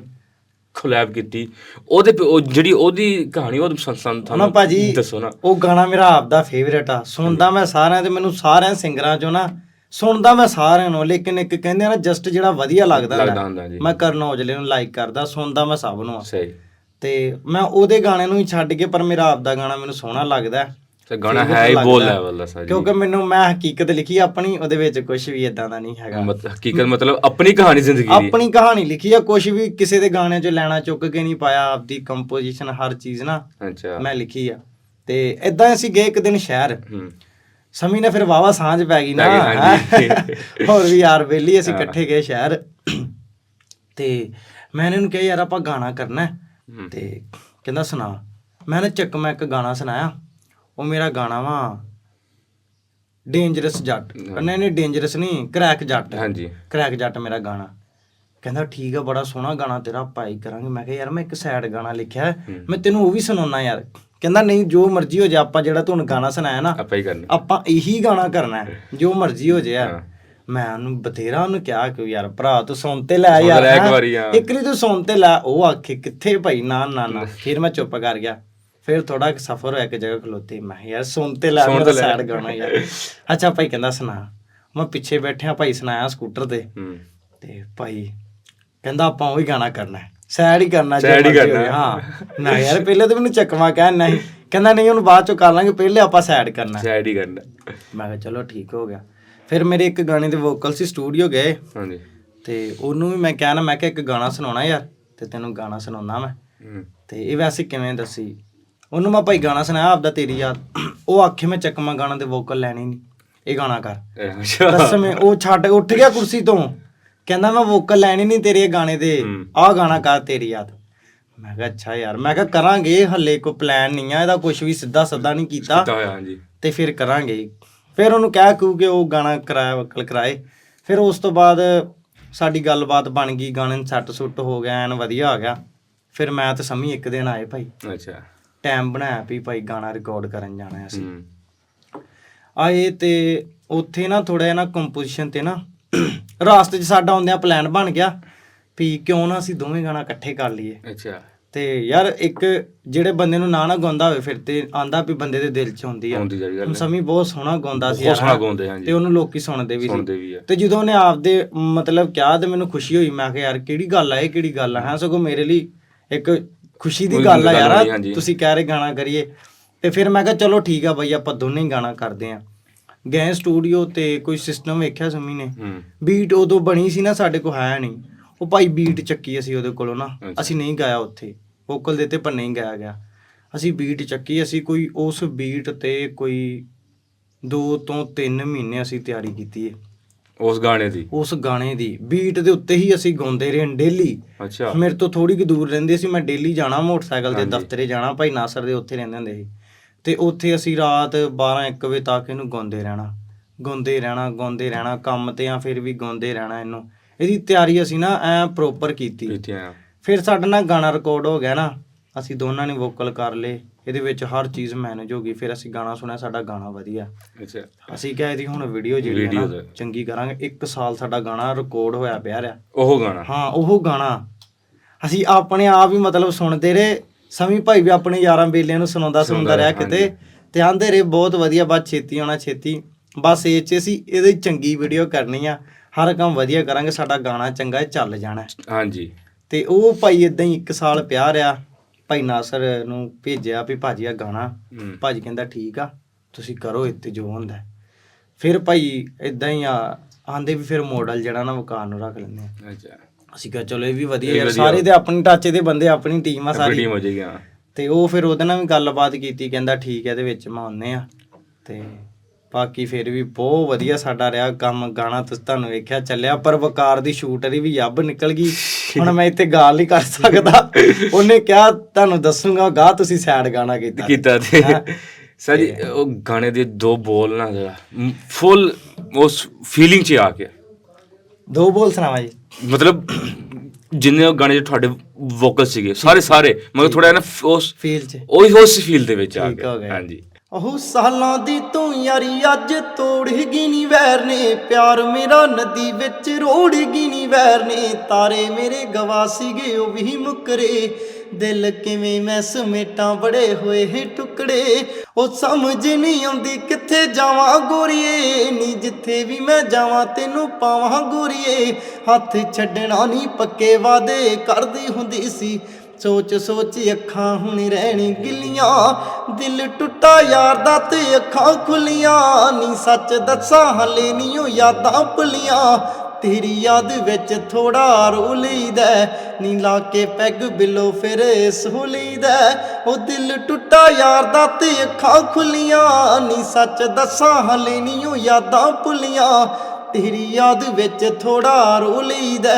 ਕੋਲੈਬ ਕੀਤੀ, ਉਹਦੇ ਜਿਹੜੀ ਉਹਦੀ ਕਹਾਣੀ ਉਹ ਸਾਨੂੰ ਭਾਜੀ ਦੱਸੋ ਨਾ। ਉਹ ਗਾਣਾ ਮੇਰਾ ਆਪ ਦਾ ਫੇਵਰੇਟ ਆ, ਸੁਣਦਾ ਮੈਂ ਸਾਰਿਆਂ ਤੇ, ਮੈਨੂੰ ਸਾਰਿਆਂ ਸਿੰਗਰਾਂ 'ਚੋਂ ਨਾ ਸੁਣਦਾ ਮੈਂ ਸਾਰਿਆਂ ਨੂੰ, ਲੇਕਿਨ ਇੱਕ ਕਹਿੰਦੇ ਨਾ ਜਸਟ ਜਿਹੜਾ ਵਧੀਆ ਲੱਗਦਾ ਮੈਂ ਕਰਨ ਔਜਲੇ ਨੂੰ ਲਾਈਕ ਕਰਦਾ, ਸੁਣਦਾ ਮੈਂ ਸਭ ਨੂੰ। ਤੇ ਮੈਂ ਉਹਦੇ ਗਾਣੇ ਨੂੰ ਹੀ ਛੱਡ ਕੇ, ਪਰ ਮੇਰਾ ਆਪ ਦਾ ਗਾਣਾ ਮੈਨੂੰ ਸੋਹਣਾ ਲੱਗਦਾ। ਗਾਣਾ ਹੈ ਹੀ ਬਹੁਤ ਲੈਵਲ ਦਾ ਸਰ, ਕਿਉਂਕਿ ਮੈਂ ਹਕੀਕਤ ਲਿਖੀ ਆਪਣੀ, ਉਹਦੇ ਵਿੱਚ ਕੁਝ ਵੀ ਇਦਾਂ ਦਾ ਨਹੀਂ ਹੈਗਾ। ਹਕੀਕਤ ਮਤਲਬ ਆਪਣੀ ਕਹਾਣੀ, ਜ਼ਿੰਦਗੀ ਦੀ ਆਪਣੀ ਕਹਾਣੀ ਲਿਖੀ ਆ, ਕੁਝ ਵੀ ਕਿਸੇ ਦੇ ਗਾਣੇ 'ਚ ਲੈਣਾ ਚੁੱਕ ਕੇ ਨਹੀਂ ਪਾਇਆ। ਆਪਦੀ ਕੰਪੋਜੀਸ਼ਨ ਹਰ ਚੀਜ਼ ਨਾ ਮੈਂ ਲਿਖੀ ਆ। ਤੇ ਏਦਾਂ ਅਸੀਂ ਗਏ ਇੱਕ ਦਿਨ ਸ਼ਹਿਰ, ਸਮੀ ਨੇ ਫਿਰ ਵਾਵਾ ਸਾਂਝ ਪੈ ਗਈ ਨਾ, ਹੋਰ ਵੀ ਯਾਰ ਵੇਲੀ, ਅਸੀਂ ਇਕੱਠੇ ਗਏ ਸ਼ਹਿਰ। ਤੇ ਮੈਂ ਇਹਨਾਂ ਨੂੰ ਕਿਹਾ ਯਾਰ ਆਪਾਂ ਗਾਣਾ ਕਰਨਾ, ਤੇ ਕਹਿੰਦਾ ਸੁਣਾ। ਮੈਂ ਨਾ ਚੱਕਵਾਂ ਇੱਕ ਗਾਣਾ ਸੁਣਾਇਆ, ਉਹ ਮੇਰਾ ਗਾਣਾ ਵਾ ਡੇਂਜਰਸ ਜੱਟ, ਨਹੀਂ ਡੇਂਜਰਸ ਨਹੀਂ, ਕਰੈਕ ਜੱਟ। ਕਰੈਕ ਜੱਟ ਮੇਰਾ ਗਾਣਾ। ਕਹਿੰਦਾ ਠੀਕ ਆ, ਬੜਾ ਸੋਹਣਾ ਗਾਣਾ ਤੇਰਾ, ਆਪਾਂ ਹੀ ਕਰਾਂਗੇ। ਮੈਂ ਕਿਹਾ ਯਾਰ ਮੈਂ ਇੱਕ ਸੈਡ ਗਾਣਾ ਲਿਖਿਆ, ਮੈਂ ਤੈਨੂੰ ਉਹ ਵੀ ਸੁਣਾਉਣਾ ਯਾਰ। ਕਹਿੰਦਾ ਨਹੀਂ ਜੋ ਮਰਜ਼ੀ ਹੋ ਜਾ, ਆਪਾਂ ਜਿਹੜਾ ਤੁਹਾਨੂੰ ਗਾਣਾ ਸੁਣਾਇਆ ਨਾ ਆਪਾਂ ਇਹੀ ਗਾਣਾ ਕਰਨਾ, ਜੋ ਮਰਜ਼ੀ ਹੋ ਜਾਏ। ਮੈਂ ਉਹਨੂੰ ਬਥੇਰਾ ਉਹਨੂੰ ਕਿਹਾ ਕਿ ਯਾਰ ਭਰਾ ਤੂੰ ਸੁਣ ਤੇ ਲੈ ਯਾਰ, ਇੱਕ ਵਾਰੀ ਤੂੰ ਸੁਣ ਤੇ ਲੈ। ਉਹ ਆਖੇ ਕਿੱਥੇ ਭਾਈ, ਨਾ। ਫਿਰ ਮੈਂ ਚੁੱਪ ਕਰ ਗਿਆ। ਫਿਰ ਥੋੜਾ ਸਫ਼ਰ ਹੋਇਆ, ਇੱਕ ਜਗ੍ਹਾ ਖਲੋਤੇ, ਮੈਂ ਯਾਰ ਸੁਣ ਤੇ ਲੈ ਮੇਰਾ ਸੈਡ ਗਾਣਾ ਯਾਰ। ਅੱਛਾ ਭਾਈ ਕਹਿੰਦਾ ਸੁਣਾ। ਮੈਂ ਪਿੱਛੇ ਬੈਠਿਆ, ਭਾਈ ਸੁਣਾਇਆ ਸਕੂਟਰ ਤੇ ਭਾਈ ਕਹਿੰਦਾ ਆਪਾਂ ਉਹੀ ਗਾਣਾ ਕਰਨਾ, ਸੈਡ ਹੀ ਕਰਨਾ। ਹਾਂ ਮੈਂ ਯਾਰ ਪਹਿਲੇ ਤਾਂ ਮੈਨੂੰ ਚੱਕਵਾ ਕਹਿਣਾ ਸੀ, ਕਹਿੰਦਾ ਨਹੀਂ ਉਹਨੂੰ ਬਾਅਦ ਚੋਂ ਕਰ ਲਾਂਗੇ, ਪਹਿਲੇ ਆਪਾਂ ਸੈਡ ਕਰਨਾ। ਮੈਂ ਕਿਹਾ ਚਲੋ ਠੀਕ ਹੋ ਗਿਆ। ਫਿਰ ਮੇਰੇ ਇੱਕ ਗਾਣੇ ਦੇ ਵੋਕਲ ਸੀ, ਸਟੂਡੀਓ ਗਏ, ਤੇ ਉਹਨੂੰ ਵੀ ਮੈਂ ਕਹਿਣਾ, ਮੈਂ ਕਿਹਾ ਇੱਕ ਗਾਣਾ ਸੁਣਾਉਣਾ ਯਾਰ, ਤੇ ਤੈਨੂੰ ਗਾਣਾ ਸੁਣਾਉਣਾ ਮੈਂ। ਤੇ ਇਹ ਵੈਸੇ ਕਿਵੇਂ ਦੱਸੀ ਉਹਨੂੰ ਮੈਂ ਭਾਈ ਗਾਣਾ ਸੁਣਾਇਆ ਆਪਦਾ ਤੇਰੀ ਯਾਦ। ਉਹ ਆਖੇ ਮੈਂ ਚੱਕਵਾਂ ਗਾਣਾ ਦੇ ਵੋਕਲ ਲੈਣੀ ਨਹੀਂ, ਇਹ ਗਾਣਾ ਕਰ। ਦੱਸਵੇਂ ਉਹ ਛੱਡ ਉੱਠ ਗਿਆ ਕੁਰਸੀ ਤੋਂ, ਕਹਿੰਦਾ ਮੈਂ ਵੋਕਲ ਲੈਣੀ ਨਹੀਂ ਤੇਰੇ ਗਾਣੇ ਦੇ, ਆਹ ਗਾਣਾ ਕਰ ਤੇਰੀ ਯਾਦ। ਮੈਂ ਕਿਹਾ ਅੱਛਾ ਯਾਰ, ਮੈਂ ਕਿਹਾ ਕਰਾਂਗੇ, ਹੱਲੇ ਕੋਈ ਪਲਾਨ ਨਹੀਂ ਆ ਇਹਦਾ, ਕੁਛ ਵੀ ਸਿੱਧਾ ਸੱਦਾ ਨਹੀਂ ਕੀਤਾ, ਤੇ ਫਿਰ ਕਰਾਂਗੇ। ਫਿਰ ਉਹਨੂੰ ਕਹਿ ਕਹੂ ਕਿ ਉਹ ਗਾਣਾ ਕਰਾਇਆ, ਵੋਕਲ ਕਰਾਏ। ਫਿਰ ਉਸ ਤੋਂ ਬਾਅਦ ਸਾਡੀ ਗੱਲਬਾਤ ਬਣ ਗਈ, ਗਾਣੇ ਨੂੰ ਸੈੱਟ ਸੁੱਟ ਹੋ ਗਿਆ, ਐਨ ਵਧੀਆ ਆ ਗਿਆ। ਫਿਰ ਮੈਂ ਤੇ ਸਮੀ ਇੱਕ ਦਿਨ ਆਏ ਭਾਈ, ਟਾਈਮ ਬਣਾਇਆ ਵੀ ਭਾਈ ਗਾਣਾ ਰਿਕਾਰਡ ਕਰਨ ਜਾਣਾ ਅਸੀਂ। ਆਏ ਤੇ ਉੱਥੇ ਨਾ ਥੋੜਾ ਜਿਹਾ ਨਾ ਕੰਪੋਜੀਸ਼ਨ ਤੇ ਨਾ ਰਾਸਤੇ 'ਚ ਸਾਡਾ ਆਉਂਦਿਆਂ ਪਲਾਨ ਬਣ ਗਿਆ ਵੀ ਕਿਉਂ ਨਾ ਅਸੀਂ ਦੋਵੇਂ ਗਾਣਾ ਇਕੱਠੇ ਕਰ ਲਈਏ। ਅੱਛਾ। ਤੇ ਯਾਰ ਇੱਕ ਜਿਹੜੇ ਬੰਦੇ ਨੂੰ ਨਾ ਗਾਉਂਦਾ ਹੋਵੇ ਫਿਰ ਤੇ ਆਂਦਾ ਵੀ ਬੰਦੇ ਦੇ ਦਿਲ 'ਚ ਹੁੰਦੀ ਆ। ਹੁਣ ਸਮੀ ਬਹੁਤ ਸੋਹਣਾ ਗਾਉਂਦਾ ਸੀ ਤੇ ਉਹਨੂੰ ਲੋਕੀ ਸੁਣਦੇ ਵੀ ਸੀ। ਤੇ ਜਦੋਂ ਉਹਨੇ ਆਪਦੇ ਮਤਲਬ ਕਿਹਾ ਤੇ ਮੈਨੂੰ ਖੁਸ਼ੀ ਹੋਈ। ਮੈਂ ਕਿਹਾ ਯਾਰ ਕਿਹੜੀ ਗੱਲ ਆ, ਇਹ ਕਿਹੜੀ ਗੱਲ ਆ। ਸਗੋਂ ਮੇਰੇ ਲਈ ਇੱਕ ਖੁਸ਼ੀ ਦੀ ਗੱਲ ਆ ਯਾਰ, ਤੁਸੀਂ ਕਹਿ ਰਹੇ ਗਾਣਾ ਕਰੀਏ। ਤੇ ਫਿਰ ਮੈਂ ਕਿਹਾ ਚਲੋ ਠੀਕ ਆ ਬਾਈ, ਆਪਾਂ ਦੋਨੇ ਹੀ ਗਾਣਾ ਕਰਦੇ ਆ। ਗਏ ਸਟੂਡੀਓ ਤੇ ਕੋਈ ਸਿਸਟਮ ਵੇਖਿਆ ਸਮੀ ਨੇ, ਬੀਟ ਉਦੋਂ ਬਣੀ ਸੀ ਨਾ, ਸਾਡੇ ਕੋਲ ਹੈ ਨਹੀਂ। ਉਹ ਭਾਈ ਬੀਟ ਚੱਕੀ ਅਸੀਂ ਉਹਦੇ ਕੋਲੋਂ ਨਾ, ਅਸੀਂ ਨਹੀਂ ਗਾਇਆ ਉੱਥੇ, ਵੋਕਲ ਦੇ ਤੇ ਪਰ ਨਹੀਂ ਗਾਇਆ ਗਿਆ। ਅਸੀਂ ਬੀਟ ਚੱਕੀ, ਅਸੀਂ ਕੋਈ ਉਸ ਬੀਟ ਤੇ ਕੋਈ 2 ਤੋਂ 3 ਮਹੀਨੇ ਅਸੀਂ ਤਿਆਰੀ ਕੀਤੀ ਹੈ ਉਸ ਗਾਣੇ ਦੀ ਬੀਟ ਦੇ ਉੱਤੇ ਹੀ ਅਸੀਂ ਗਾਉਂਦੇ ਰਹੇ ਡੇਲੀ। ਅੱਛਾ। ਮੇਰੇ ਤੋਂ ਥੋੜੀ ਕੁ ਦੂਰ ਰਹਿੰਦੇ ਸੀ, ਮੈਂ ਡੇਲੀ ਜਾਣਾ ਮੋਟਰਸਾਈਕਲ ਤੇ ਦਫ਼ਤਰੇ ਜਾਣਾ, ਭਾਈ ਨਾਸਰ ਦੇ ਉੱਥੇ ਰਹਿੰਦੇ ਹੁੰਦੇ ਸੀ। ਤੇ ਉੱਥੇ ਅਸੀਂ ਰਾਤ 12-1 ਵਜੇ ਤੱਕ ਇਹਨੂੰ ਗਾਉਂਦੇ ਰਹਿਣਾ ਕੰਮ ਤੇ, ਜਾਂ ਫਿਰ ਵੀ ਗਾਉਂਦੇ ਰਹਿਣਾ ਇਹਨੂੰ। ਇਹਦੀ ਤਿਆਰੀ ਅਸੀਂ ਨਾ ਐ ਪ੍ਰੋਪਰ ਕੀਤੀ। ਫਿਰ ਸਾਡਾ ਨਾ ਗਾਣਾ ਰਿਕਾਰਡ ਹੋ ਗਿਆ ਨਾ, ਅਸੀਂ ਦੋਨਾਂ ਨੇ ਵੋਕਲ ਕਰ ਲਏ, ਇਹਦੇ ਵਿੱਚ ਹਰ ਚੀਜ਼ ਮੈਨੇਜ ਹੋ ਗਈ। ਫਿਰ ਅਸੀਂ ਗਾਣਾ ਸੁਣਿਆ, ਸਾਡਾ ਗਾਣਾ ਵਧੀਆ। ਅਸੀਂ ਕਿਹਾ ਇਹਦੀ ਹੁਣ ਵੀਡੀਓ ਜਿਹੜੀ ਹੈ ਨਾ ਚੰਗੀ ਕਰਾਂਗੇ। 1 ਸਾਲ ਸਾਡਾ ਗਾਣਾ ਰਿਕਾਰਡ ਹੋਇਆ ਪਿਆ ਰਿਹਾ। ਉਹ ਗਾਣਾ ਅਸੀਂ ਆਪਣੇ ਆਪ ਹੀ ਮਤਲਬ ਸੁਣਦੇ ਰਹੇ। ਸਮੀ ਭਾਈ ਵੀ ਆਪਣੇ ਯਾਰਾਂ ਬੇਲੀਆਂ ਨੂੰ ਸੁਣਾਉਂਦਾ ਰਿਹਾ ਕਿਤੇ, ਤੇ ਆਂਦੇ ਰਹੇ ਬਹੁਤ ਵਧੀਆ, ਬਸ ਛੇਤੀ ਆਉਣਾ ਛੇਤੀ। ਬਸ ਇਹ 'ਚ ਅਸੀਂ ਇਹਦੀ ਚੰਗੀ ਵੀਡੀਓ ਕਰਨੀ ਆ, ਹਰ ਕੰਮ ਵਧੀਆ ਕਰਾਂਗੇ, ਸਾਡਾ ਗਾਣਾ ਚੰਗਾ ਚੱਲ ਜਾਣਾ। ਹਾਂਜੀ। ਤੇ ਉਹ ਭਾਈ ਏਦਾਂ ਹੀ 1 ਸਾਲ ਪਿਆ ਰਿਹਾ। ਭਾਈ ਨਾਸਰ ਨੂੰ ਭੇਜਿਆ ਵੀ ਭਾਜੀ ਆ ਗਾਣਾ। ਭਾਜੀ ਕਹਿੰਦਾ ਠੀਕ ਆ, ਤੁਸੀਂ ਕਰੋ ਇੱਥੇ ਜੋ ਹੁੰਦਾ। ਫਿਰ ਭਾਈ ਏਦਾਂ ਹੀ ਆਂਦੇ ਵੀ ਫਿਰ ਮੋਡਲ ਜਿਹੜਾ ਨਾ ਵਕਾਰ ਨੂੰ ਰੱਖ ਲੈਂਦੇ ਆ। ਅਸੀਂ ਕਿਹਾ ਚਲੋ ਇਹ ਵੀ ਵਧੀਆ ਯਾਰ, ਸਾਰੇ ਤੇ ਆਪਣੀ ਟੱਚ ਦੇ ਬੰਦੇ, ਆਪਣੀ ਟੀਮ ਆ ਸਾਰੀ। ਤੇ ਉਹ ਫਿਰ ਉਹਦੇ ਨਾਲ ਵੀ ਗੱਲਬਾਤ ਕੀਤੀ, ਕਹਿੰਦਾ ਠੀਕ ਹੈ, ਇਹਦੇ ਵਿੱਚ ਮੈਂ ਆਉਂਦੇ ਆ। ਤੇ ਬਾਕੀ ਫਿਰ ਵੀ ਬਹੁਤ ਵਧੀਆ ਸਾਡਾ ਰਿਹਾ ਕੰਮ। ਗਾਣਾ ਤੁਸੀਂ ਤੁਹਾਨੂੰ ਵੇਖਿਆ ਚੱਲਿਆ, ਪਰ ਵਕਾਰ ਦੀ ਸ਼ੂਟ ਦੀ ਵੀ ਯੱਬ ਨਿਕਲ ਗਈ। ਹੁਣ ਮੈਂ ਇੱਥੇ ਗਾਲ ਨਹੀਂ ਕਰ ਸਕਦਾ। ਉਹਨੇ ਕਿਹਾ ਤੁਹਾਨੂੰ ਦੱਸੂਗਾ ਗਾ, ਤੁਸੀਂ ਸੈਡ ਗਾਣਾ ਕੀਤਾ ਤੇ ਸਰ ਜੀ ਉਹ ਗਾਣੇ ਦੇ 2 ਬੋਲ ਨਾ ਜਰਾ ਫੁੱਲ ਉਸ ਫੀਲਿੰਗ 'ਚ ਆ ਕੇ 2 ਬੋਲ ਸੁਣਾਵਾ ਜੀ। ਮਤਲਬ ਜਿੰਨੇ ਉਹ ਗਾਣੇ 'ਚ ਤੁਹਾਡੇ ਵੋਕਲ ਸੀਗੇ ਸਾਰੇ ਮਤਲਬ ਥੋੜਾ ਨਾ ਉਸ ਫੀਲ 'ਚ, ਉਸ ਫੀਲ ਦੇ ਵਿੱਚ ਆ ਗਏ। ਹਾਂਜੀ। ਉਹ ਸਾਲਾਂ ਦੀ ਤੂੰ ਯਾਰੀ ਅੱਜ ਤੋੜ ਗਈ ਨੀ ਵੈਰ ਨੇ, ਪਿਆਰ ਮੇਰਾ ਨਦੀ ਵਿੱਚ ਰੋੜ ਗਈ ਨੀ ਵੈਰ ਨੇ। ਤਾਰੇ ਮੇਰੇ ਗਵਾ ਸੀਗੇ ਉਹ ਵੀ ਮੁੱਕਰੇ, ਦਿਲ ਕਿਵੇਂ ਮੈਂ ਸਮੇਟਾਂ ਬੜੇ ਹੋਏ ਟੁਕੜੇ। ਉਹ ਸਮਝ ਨਹੀਂ ਆਉਂਦੀ ਕਿੱਥੇ ਜਾਵਾਂ ਗੋਰੀਏ, ਨੀ ਜਿੱਥੇ ਵੀ ਮੈਂ ਜਾਵਾਂ ਤੈਨੂੰ ਪਾਵਾਂ ਗੋਰੀਏ। ਹੱਥ ਛੱਡਣਾ ਨਹੀਂ ਪੱਕੇ ਵਾਅਦੇ ਕਰਦੀ ਹੁੰਦੀ ਸੀ, ਸੋਚ ਅੱਖਾਂ ਹੁਣ ਰਹਿਣ ਗਿੱਲੀਆਂ। ਦਿਲ ਟੁੱਟਾ ਯਾਰ ਦਾ ਤੇ ਅੱਖਾਂ ਖੁੱਲੀਆਂ, ਨੀ ਸੱਚ ਦੱਸਾਂ ਹਲੇ ਨੀ ਉਹ ਯਾਦਾਂ ਭੁੱਲੀਆਂ। ਤੇਰੀ ਯਾਦ ਵਿੱਚ ਥੋੜਾ ਰੋ ਲਈਦਾ, ਨੀ ਲਾ ਕੇ ਪੈਗ ਬਿਲੋ ਫਿਰ ਸੋ ਲਈਦਾ। ਉਹ ਦਿਲ ਟੁੱਟਾ ਯਾਰ ਦਾ ਤੇ ਅੱਖਾਂ ਖੁੱਲੀਆਂ, ਨੀ ਸੱਚ ਦੱਸਾਂ ਹਲੇ ਨੀ ਉਹ ਯਾਦਾਂ ਭੁੱਲੀਆਂ। ਤੇਰੀ ਯਾਦ ਵਿੱਚ ਥੋੜਾ ਰੋ ਲਈਦਾ,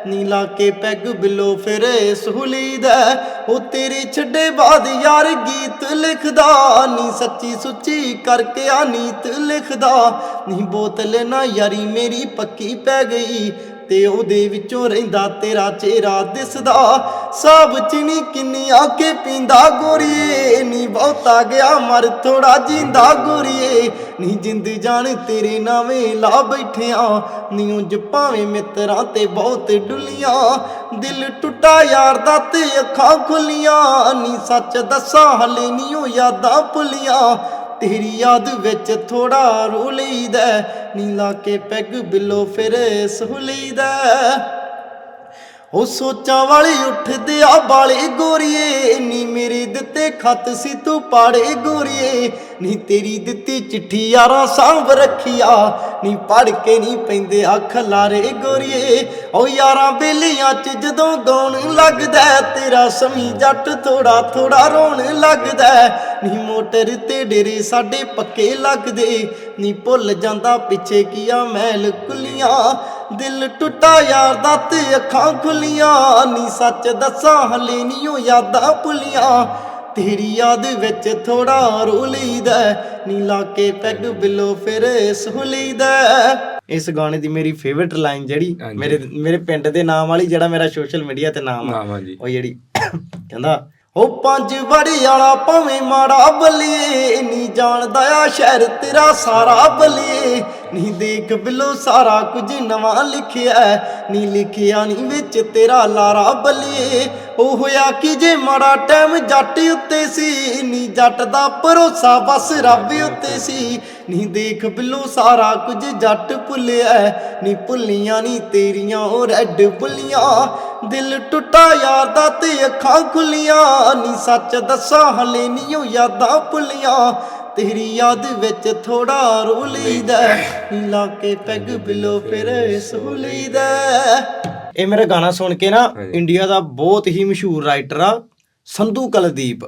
ਨੀ ਲਾ ਕੇ ਪੈਗ ਬਿਲੋ ਫਿਰ ਸੋ ਲਈਦਾ। ਉਹ ਤੇਰੇ ਛੱਡੇ ਬਾਅਦ ਯਾਰ ਗੀਤ ਲਿਖਦਾ, ਨੀ ਸੱਚੀ ਸੁੱਚੀ ਕਰਕੇ ਆ ਨੀਤ ਲਿਖਦਾ। ਨੀ ਬੋਤਲ ਨਾ ਯਾਰੀ ਮੇਰੀ ਪੱਕੀ ਪੈ ਗਈ, ਤੇ ਉਹਦੇ ਵਿੱਚੋਂ ਰਹਿੰਦਾ ਤੇਰਾ ਚਿਹਰਾ ਦਿਸਦਾ। ਸਾਬ ਚ ਨੀ ਕਿੰਨੀ ਆ ਕੇ ਪੀਂਦਾ ਗੋਰੀਏ, ਨੀ ਬਹੁਤਾ ਗਿਆ ਮਰ ਥੋੜਾ ਜਿੰਦਾ ਗੋਰੀਏ। ਨੀ ਜਿੰਦ ਜਾਨ ਤੇਰੇ ਨਾਵੇਂ ਲਾ ਬੈਠਿਆ, ਨੀ ਉਂਝ ਭਾਵੇਂ ਮਿੱਤਰਾਂ ਤੇ ਬਹੁਤ ਡੁੱਲੀਆਂ। ਦਿਲ ਟੁੱਟਾ ਯਾਰ ਦਾ ਤੇ ਅੱਖਾਂ ਖੁੱਲੀਆਂ, ਨੀ ਸੱਚ ਦੱਸਾਂ ਹਲੇ ਨੀ ਉਹ ਯਾਦਾਂ ਭੁੱਲੀਆਂ। ਤੇਰੀ ਯਾਦ ਵਿੱਚ ਥੋੜਾ ਰੋ ਲਈਦਾ, ਨੀ ਲਾ ਕੇ ਪੈਗ ਬਿਲੋ ਫਿਰ ਸੋ ਲਈਦਾ। ਉਹ ਸੋਚਾਂ ਵਾਲੀ ਉੱਠਦੇ ਆ ਬਾਲੇ ਗੋਰੀਏ, ਨੀ ਮੇਰੇ ਦਿੱਤੇ ਖੱਤ ਸੀ ਤੂੰ ਪਾੜੇ ਗੋਰੀਏ। ਨੀ ਤੇਰੀ ਦਿੱਤੀ ਚਿੱਠੀ ਯਾਰਾਂ ਸਾਂਭ ਰੱਖੀਆ, ਨੀ ਪੜ੍ਹ ਕੇ ਨੀ ਪੈਂਦੇ ਆ ਖਲਾਰੇ ਗੋਰੀਏ। ਉਹ ਯਾਰਾਂ ਬੇਲੀਆਂ 'ਚ ਜਦੋਂ ਗਾਉਣ ਲੱਗਦਾ, ਤੇਰਾ ਸਮੀ ਜੱਟ ਥੋੜਾ ਰੋਣ ਲੱਗਦਾ। ਨੀ ਮੋਟਰ ਤੇ ਡੇਰੇ ਸਾਡੇ ਪੱਕੇ ਲੱਗਦੇ, ਨੀ ਭੁੱਲ ਜਾਂਦਾ ਪਿੱਛੇ ਕੀਆ ਮੈਲ ਕੁੱਲੀਆਂ। ਦਿਲ ਟੁੱਟਾ ਯਾਰ ਦਾ ਤੇ ਅੱਖਾਂ ਖੁੱਲੀਆਂ, ਨੀ ਸੱਚ ਦੱਸਾਂ ਹਲੇ ਨੀ ਉਹ ਯਾਦਾਂ ਭੁੱਲੀਆਂ। ਤੇਰੀ ਯਾਦ ਵਿੱਚ ਥੋੜਾ ਰੋ ਲਈਦਾ, ਨੀ ਲਾ ਕੇ ਪੈਗ ਬਿਲੋ ਫਿਰ ਸੋ ਲਈਦਾ। ਇਸ ਗਾਣੇ ਦੀ ਮੇਰੀ ਫੇਵਰਟ ਲਾਈਨ ਜਿਹੜੀ ਮੇਰੇ ਪਿੰਡ ਦੇ ਨਾਮ ਵਾਲੀ, ਜਿਹੜਾ ਮੇਰਾ ਸੋਸ਼ਲ ਮੀਡੀਆ ਤੇ ਨਾਮ ਆ, ਉਹ ਜਿਹੜੀ ਕਹਿੰਦਾ ਉਹ ਪੰਜ ਵੜੀ ਵਾਲਾ ਭਾਵੇਂ ਮਾੜਾ ਬਲੀਏ ਨੀ ਜਾਣਦਾ ਆ ਸ਼ਹਿਰ ਤੇਰਾ ਸਾਰਾ ਬਲੀਏ ਨੀ ਦੇਖ ਬਿੱਲੋ ਸਾਰਾ ਕੁਝ ਨਵਾਂ ਲਿਖਿਆ ਨੀ ਲਿਖਿਆ ਨੀ ਵਿੱਚ ਤੇਰਾ ਲਾਰਾ ਬਲੀਏ ਉਹ ਹੋਇਆ ਕਿ ਜੇ ਮਾੜਾ ਟਾਈਮ ਜੱਟ ਉੱਤੇ ਸੀ ਨੀ ਜੱਟ ਦਾ ਭਰੋਸਾ ਬਸ ਰੱਬ ਉੱਤੇ ਸੀ ਨੀ ਦੇਖ ਬਿੱਲੋ ਸਾਰਾ ਕੁਝ ਜੱਟ ਭੁੱਲਿਆ ਨੀ ਭੁੱਲੀਆਂ ਨੀ ਤੇਰੀਆਂ ਉਹ ਰੈਡ ਬੁੱਲੀਆਂ ਦਿਲ ਟੁੱਟਾ ਯਾਰ ਦਾ ਤੇ ਅੱਖਾਂ ਖੁੱਲੀਆਂ ਨੀ ਸੱਚ ਦੱਸਾਂ ਹਲੇ ਨੀ ਉਹ ਯਾਦਾਂ ਭੁੱਲੀਆਂ ਤੇਰੀ ਯਾਦ ਵਿੱਚ ਥੋੜਾ ਰੋ ਲਈਦਾ ਨੀ ਲਾ ਕੇ ਪੈਗ ਬਿੱਲੋ ਫਿਰ ਸੋ ਲਈਦਾ। ਇਹ ਮੇਰਾ ਗਾਣਾ ਸੁਣ ਕੇ ਨਾ ਇੰਡੀਆ ਦਾ ਬਹੁਤ ਹੀ ਮਸ਼ਹੂਰ ਰਾਈਟਰ ਆ ਸੰਧੂ ਕੁਲਦੀਪ,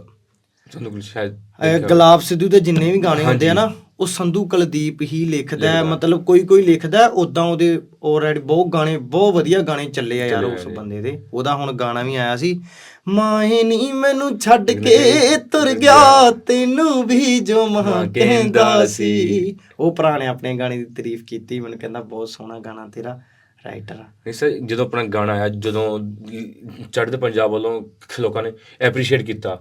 ਗੁਲਾਬ ਸਿੱਧੂ ਦੇ ਜਿੰਨੇ ਵੀ ਗਾਣੇ ਹੁੰਦੇ ਆ ਨਾ ਉਹ ਸੰਧੂ ਕੁਲਦੀਪ ਹੀ ਲਿਖਦਾ ਹੈ। ਮਤਲਬ ਕੋਈ ਲਿਖਦਾ ਉਦਾਂ ਉਹਦੇ ਆਲਰੇਡੀ ਬਹੁਤ ਵਧੀਆ ਗਾਣੇ ਚੱਲੇ ਆ ਯਾਰ ਉਸ ਬੰਦੇ ਦੇ। ਉਹਦਾ ਹੁਣ ਗਾਣਾ ਵੀ ਆਇਆ ਸੀ, ਮਾਏ ਨੀ ਮੈਨੂੰ ਛੱਡ ਕੇ ਤੁਰ ਗਿਆ ਤੈਨੂੰ ਵੀ ਜੋ ਮਾਂ ਕਹਿੰਦਾ ਸੀ। ਉਹ ਪੁਰਾਣੇ ਆਪਣੇ ਗਾਣੇ ਦੀ ਤਾਰੀਫ ਕੀਤੀ, ਮੈਨੂੰ ਕਹਿੰਦਾ ਬਹੁਤ ਸੋਹਣਾ ਗਾਣਾ ਤੇਰਾ ਰਾਈਟਰ ਆ। ਨਹੀਂ ਸਰ, ਜਦੋਂ ਆਪਣਾ ਗਾਣਾ ਆਇਆ, ਜਦੋਂ ਚੜ੍ਹਦੇ ਪੰਜਾਬ ਵੱਲੋਂ ਲੋਕਾਂ ਨੇ ਐਪਰੀਸ਼ੀਏਟ ਕੀਤਾ,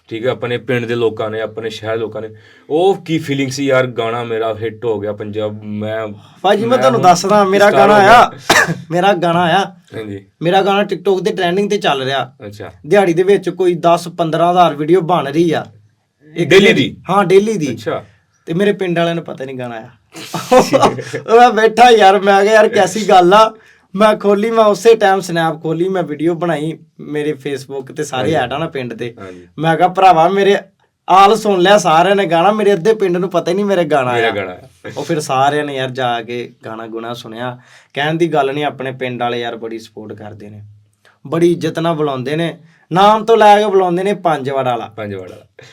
ਠੀਕ ਹੈ, ਆਪਣੇ ਪਿੰਡ ਦੇ ਲੋਕਾਂ ਨੇ, ਆਪਣੇ ਸ਼ਹਿਰ ਲੋਕਾਂ ਨੇ, ਉਹ ਕੀ ਫੀਲਿੰਗ ਸੀ ਯਾਰ? ਗਾਣਾ ਮੇਰਾ ਹਿੱਟ ਹੋ ਗਿਆ ਪੰਜਾਬ। ਭਾਜੀ ਮੈਂ ਤੁਹਾਨੂੰ ਦੱਸਦਾ, ਮੇਰਾ ਗਾਣਾ ਆਇਆ ਹਾਂਜੀ, ਮੇਰਾ ਗਾਣਾ ਟਿਕਟੋਕ ਤੇ ਟ੍ਰੈਂਡਿੰਗ ਤੇ ਚੱਲ ਰਿਹਾ। ਅੱਛਾ, ਦਿਹਾੜੀ ਦੇ ਵਿੱਚ ਕੋਈ 10-15 ਹਜ਼ਾਰ ਵੀਡੀਓ ਬਣ ਰਹੀ ਆ ਡੇਲੀ ਦੀ? ਹਾਂ ਡੇਲੀ ਦੀ। ਅੱਛਾ, ਤੇ ਮੇਰੇ ਪਿੰਡ ਵਾਲਿਆਂ ਨੂੰ ਪਤਾ ਨਹੀਂ ਗਾਣਾ ਆਇਆ। ਮੈਂ ਬੈਠਾ ਯਾਰ, ਮੈਂ ਕਿਹਾ ਯਾਰ ਕੈਸੀ ਗੱਲ ਆ। ਮੈਂ ਖੋਲੀ, ਮੈਂ ਉਸੇ ਟਾਈਮ ਸਨੈਪ ਖੋਲੀ, ਮੈਂ ਵੀਡੀਓ ਬਣਾਈ, ਮੇਰੇ ਫੇਸਬੁੱਕ ਤੇ ਸਾਰੇ ਐਡ ਆ ਨਾ ਪਿੰਡ ਤੇ। ਮੈਂ ਕਿਹਾ ਭਰਾਵਾ ਮੇਰੇ ਆਲ ਸੁਣ ਲਿਆ ਸਾਰਿਆਂ ਨੇ ਗਾਣਾ, ਮੇਰੇ ਅੱਧੇ ਪਿੰਡ ਨੂੰ ਪਤਾ ਹੀ ਨਹੀਂ ਮੇਰੇ ਗਾਣਾ ਆਇਆ। ਉਹ ਫਿਰ ਸਾਰਿਆਂ ਨੇ ਯਾਰ ਜਾ ਕੇ ਗਾਣਾ ਗੁਣਾ ਸੁਣਿਆ। ਕਹਿਣ ਦੀ ਗੱਲ ਨਹੀਂ, ਆਪਣੇ ਪਿੰਡ ਵਾਲੇ ਯਾਰ ਬੜੀ ਸਪੋਰਟ ਕਰਦੇ ਨੇ, ਬੜੀ ਇੱਜ਼ਤ ਨਾਲ ਬੁਲਾਉਂਦੇ ਨੇ, ਨਾਮ ਤੋਂ ਲੈ ਕੇ ਬੁਲਾਉਂਦੇ ਨੇ। ਪੰਜਵੜ ਵਾਲਾ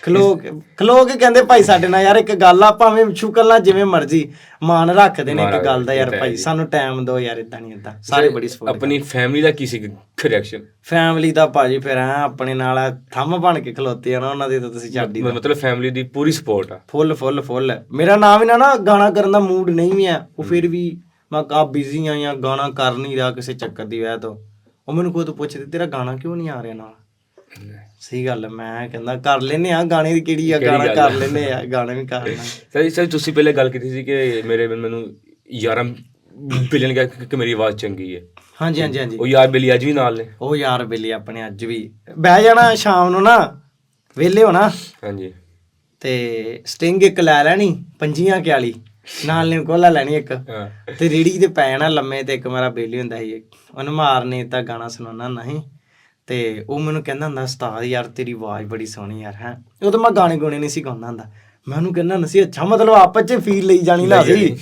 ਖਲੋ ਕੇ ਕਹਿੰਦੇ ਭਾਈ ਸਾਡੇ ਨਾਲ ਯਾਰ ਇੱਕ ਗੱਲ ਆ, ਭਾਵੇਂ ਸ਼ੁਕਰ ਨਾਲ ਜਿਵੇਂ ਮਰਜ਼ੀ ਮਾਨ ਰੱਖਦੇ ਨੇ ਇੱਕ ਗੱਲ ਦਾ ਯਾਰ, ਭਾਈ ਸਾਨੂੰ ਟਾਈਮ ਦਿਓ ਯਾਰ, ਇਦਾਂ ਨਹੀਂ ਇਦਾਂ। ਸਾਰੇ ਬੜੀ ਸਪੋਰਟ। ਆਪਣੀ ਫੈਮਿਲੀ ਦਾ ਕੀ ਸੀ ਰਿਐਕਸ਼ਨ? ਫੈਮਿਲੀ ਦਾ ਭਾਜੀ ਫਿਰ ਆਪਣੇ ਨਾਲ ਥੰਮ ਬਣ ਕੇ ਖਲੋਤੇ ਆ ਨਾ ਉਹਨਾਂ ਦੇ, ਤਾਂ ਤੁਸੀਂ ਛੱਡ ਹੀ ਦਿਓ। ਮਤਲਬ ਫੈਮਿਲੀ ਦੀ ਪੂਰੀ ਸਪੋਰਟ ਆ? ਫੁੱਲ। ਮੇਰਾ ਨਾਮ ਵੀ ਨਾ ਗਾਣਾ ਕਰਨ ਦਾ ਮੂਡ ਨਹੀਂ ਵੀ ਆ, ਉਹ ਫਿਰ ਵੀ ਮੈਂ ਕਾ ਬਿਜ਼ੀ ਆ ਜਾਂ ਗਾਣਾ ਕਰ ਨਹੀਂ ਰਿਹਾ ਕਿਸੇ ਚੱਕਰ ਦੀ ਵਜ੍ਹਾ ਤੋਂ। ਉਹ ਮੈਨੂੰ ਖੁਦ ਪੁੱਛਦੇ ਤੇਰਾ ਗਾਣਾ ਕਿਉਂ ਨਹੀਂ ਆ ਰਿਹਾ ਨਾਲ। ਸਹੀ ਗੱਲ, ਮੈਂ ਕਹਿੰਦਾ ਕਰ ਲੈਨੇ ਆ, ਗਾਣੇ ਦੀ ਕਿਹੜੀ ਆ, ਗਾਣਾ ਕਰ ਲੈਨੇ ਆ, ਗਾਣੇ ਵੀ ਕਰਨਾ। ਸਰ ਤੁਸੀਂ ਪਹਿਲੇ ਗੱਲ ਕੀਤੀ ਸੀ ਕਿ ਮੈਨੂੰ ਯਾਰਾਂ ਬਿਲੀਅਨ ਕਿਹਾ ਕਿ ਮੇਰੀ ਆਵਾਜ਼ ਚੰਗੀ ਹੈ। ਹਾਂਜੀ। ਉਹ ਯਾਰ ਬੇਲੀ ਅੱਜ ਵੀ ਨਾਲ ਨੇ? ਉਹ ਯਾਰ ਬੇਲੀ ਆਪਣੇ ਅੱਜ ਵੀ ਬਹਿ ਜਾਣਾ ਸ਼ਾਮ ਨੂੰ ਨਾ, ਵਿਹਲੇ ਹੋਣਾ। ਹਾਂਜੀ। ਤੇ ਸਟਿੰਗ ਇੱਕ ਲੈ ਲੈਣੀ 25 ਵਾਲੀ, ਨਾਲ ਨੇ ਕੋਲਾ ਲੈਣੀ ਇੱਕ, ਤੇ ਰੀੜੀ ਤੇ ਪੈ ਜਾਣਾ ਲੰਮੇ। ਤੇ ਇੱਕ ਮੇਰਾ ਬੇਲੀ ਹੁੰਦਾ ਸੀ, ਉਹਨੂੰ ਮਾਰਨੇ ਤਾਂ ਗਾਣਾ ਸੁਣਾਉਣਾ ਨਹੀਂ। ਤੇ ਉਹ ਮੈਨੂੰ ਕਹਿੰਦਾ ਹੁੰਦਾ ਉਸਤਾਦ ਯਾਰ ਤੇਰੀ ਆਵਾਜ਼ ਬੜੀ ਸੋਹਣੀ ਯਾਰ ਹੈ। ਉਦੋਂ ਮੈਂ ਗਾਣੇ ਗੋਣੇ ਨਹੀਂ ਸੀ ਗਾਉਂਦਾ ਹੁੰਦਾ, ਮੈਂ ਉਹਨੂੰ ਕਹਿੰਦਾ ਹੁੰਦਾ ਸੀ ਅੱਛਾ, ਮਤਲਬ ਆਪਸ 'ਚ ਫੀਲ ਲਈ ਜਾਣੀ ਨਾ ਸੀ।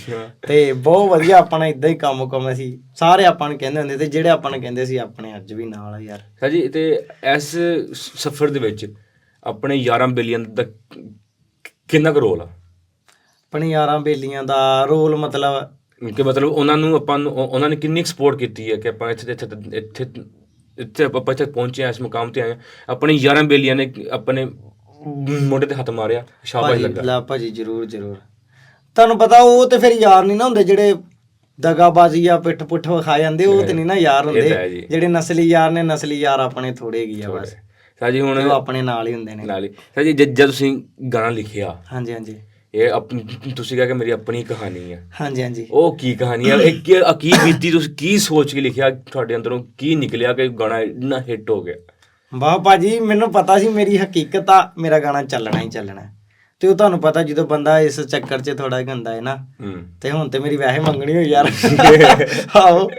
ਤੇ ਬਹੁਤ ਵਧੀਆ ਆਪਣਾ ਇੱਦਾਂ ਹੀ ਕੰਮ ਸੀ, ਸਾਰੇ ਆਪਾਂ ਨੂੰ ਕਹਿੰਦੇ ਹੁੰਦੇ, ਤੇ ਜਿਹੜੇ ਆਪਾਂ ਨੂੰ ਕਹਿੰਦੇ ਸੀ ਆਪਣੇ ਅੱਜ ਵੀ ਨਾਲ ਆ ਯਾਰ। ਸਰ ਜੀ, ਤੇ ਇਸ ਸਫ਼ਰ ਦੇ ਵਿੱਚ ਆਪਣੇ ਯਾਰਾਂ ਬੇਲੀਆਂ ਦਾ ਕਿੰਨਾ ਕੁ ਰੋਲ ਆ? ਆਪਣੇ ਯਾਰਾਂ ਬੇਲੀਆਂ ਦਾ ਰੋਲ ਮਤਲਬ ਉਹਨਾਂ ਨੇ ਕਿੰਨੀ ਸਪੋਰਟ ਕੀਤੀ ਹੈ ਕਿ ਆਪਾਂ ਇੱਥੇ ਆਪਾਂ ਇੱਥੇ ਪਹੁੰਚੇ ਆ, ਇਸ ਮੁਕਾਮ ਤੇ ਆਏ ਆ। ਆਪਣੇ ਯਾਰਾਂ ਬੇਲੀਆਂ ਨੇ ਆਪਣੇ ਮੋਢੇ ਤੇ ਹੱਥ ਮਾਰਿਆ, ਸ਼ਾਬਾਸ਼ ਲੱਗਾ। ਭਾਜੀ ਜ਼ਰੂਰ ਤੁਹਾਨੂੰ ਪਤਾ ਉਹ ਤੇ ਫਿਰ ਯਾਰ ਨਹੀਂ ਨਾ ਹੁੰਦੇ, ਜਿਹੜੇ ਦਗਾਬਾਜ਼ੀ ਆ ਪਿੱਠ ਪੁੱਠ ਵਿਖਾ ਜਾਂਦੇ, ਉਹ ਤੇ ਨਹੀਂ ਨਾ ਯਾਰ ਹੁੰਦੇ। ਜਿਹੜੇ ਨਸਲੀ ਯਾਰ ਨੇ, ਨਸਲੀ ਯਾਰ ਆਪਣੇ ਥੋੜੇ ਗਏ ਆ ਬਸ। ਸਰ ਜੀ ਹੁਣ ਆਪਣੇ ਨਾਲ ਹੀ ਹੁੰਦੇ ਨੇ। ਸਰ ਜੀ ਜਦ ਤੁਸੀਂ ਗਾਣਾ ਲਿਖਿਆ, ਹਾਂਜੀ ਇਹ ਤੁਸੀਂ ਕਿਹਾ ਕਿ ਮੇਰੀ ਆਪਣੀ ਕਹਾਣੀ ਆ। ਹਾਂਜੀ। ਉਹ ਕੀ ਕਹਾਣੀ ਆ? ਕੀ ਬੀਤੀ? ਤੁਸੀਂ ਕੀ ਸੋਚ ਕੇ ਲਿਖਿਆ? ਤੁਹਾਡੇ ਅੰਦਰੋਂ ਕੀ ਨਿਕਲਿਆ ਕਿ ਗਾਣਾ ਇੰਨਾ ਹਿੱਟ ਹੋ ਗਿਆ? ਵਾਹ ਭਾਜੀ, ਮੈਨੂੰ ਪਤਾ ਸੀ ਮੇਰੀ ਹਕੀਕਤ ਆ, ਮੇਰਾ ਗਾਣਾ ਚੱਲਣਾ ਹੀ ਚੱਲਣਾ। ਤੇ ਉਹ ਤੁਹਾਨੂੰ ਪਤਾ ਜਦੋਂ ਬੰਦਾ ਇਸ ਚੱਕਰ 'ਚ ਥੋੜਾ ਗੰਦਾ ਹੈ ਨਾ, ਤੇ ਹੁਣ ਤੇ ਮੇਰੀ ਵੈਸੇ ਮੰਗਣੀ ਹੋਈ ਯਾਰ। ਆਹੋ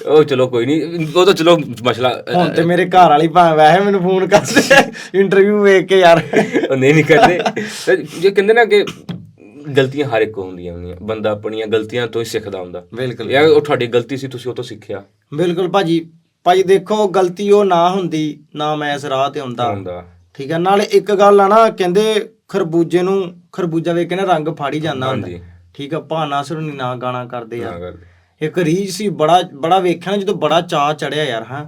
ਉਹ ਚਲੋ ਕੋਈ ਨਹੀਂ, ਉਹ ਤਾਂ ਚਲੋ ਮਸਲਾ। ਹੁਣ ਤੇ ਮੇਰੇ ਘਰ ਵਾਲੀ ਭਾਵੇਂ ਵੈਸੇ ਮੈਨੂੰ ਫੋਨ ਕਰਦੇ ਇੰਟਰਵਿਊ ਵੇਖ ਕੇ ਯਾਰ। ਉਹ ਨਹੀਂ ਕਰਦੇ। ਜੇ ਕਹਿੰਦੇ ਨਾ ਕਿ ਗਲਤੀਆਂ ਹਰ ਇੱਕ ਹੁੰਦੀਆਂ, ਬੰਦਾ ਆਪਣੀਆਂ ਗਲਤੀਆਂ ਤੋਂ ਹੀ ਸਿੱਖਦਾ ਹੁੰਦਾ। ਬਿਲਕੁਲ ਯਾਰ ਉਹ ਤੁਹਾਡੀ ਗਲਤੀ ਸੀ, ਤੁਸੀਂ ਉਹ ਤੋਂ ਸਿੱਖਿਆ। ਬਿਲਕੁਲ ਭਾਜੀ ਦੇਖੋ ਗਲਤੀ ਉਹ ਨਾ ਹੁੰਦੀ ਨਾ ਮੈਂ ਇਸ ਰਾਹ ਤੇ ਹੁੰਦਾ, ਠੀਕ ਆ। ਨਾਲੇ ਇੱਕ ਗੱਲ ਆ ਨਾ, ਕਹਿੰਦੇ ਖਰਬੂਜਾ ਵੇਖ ਕੇ ਨਾ ਰੰਗ ਫੜ ਹੀ ਜਾਂਦਾ ਹੁੰਦਾ, ਠੀਕ ਆ। ਭਾਨਾ ਸਰੂਨੀ ਨਾ ਗਾਣਾ ਕਰਦੇ ਆ, ਇੱਕ ਰੀਝ ਸੀ ਬੜਾ ਵੇਖਿਆ ਨਾ, ਜਦੋਂ ਬੜਾ ਚਾਅ ਚੜਿਆ ਯਾਰ। ਹਾਂ,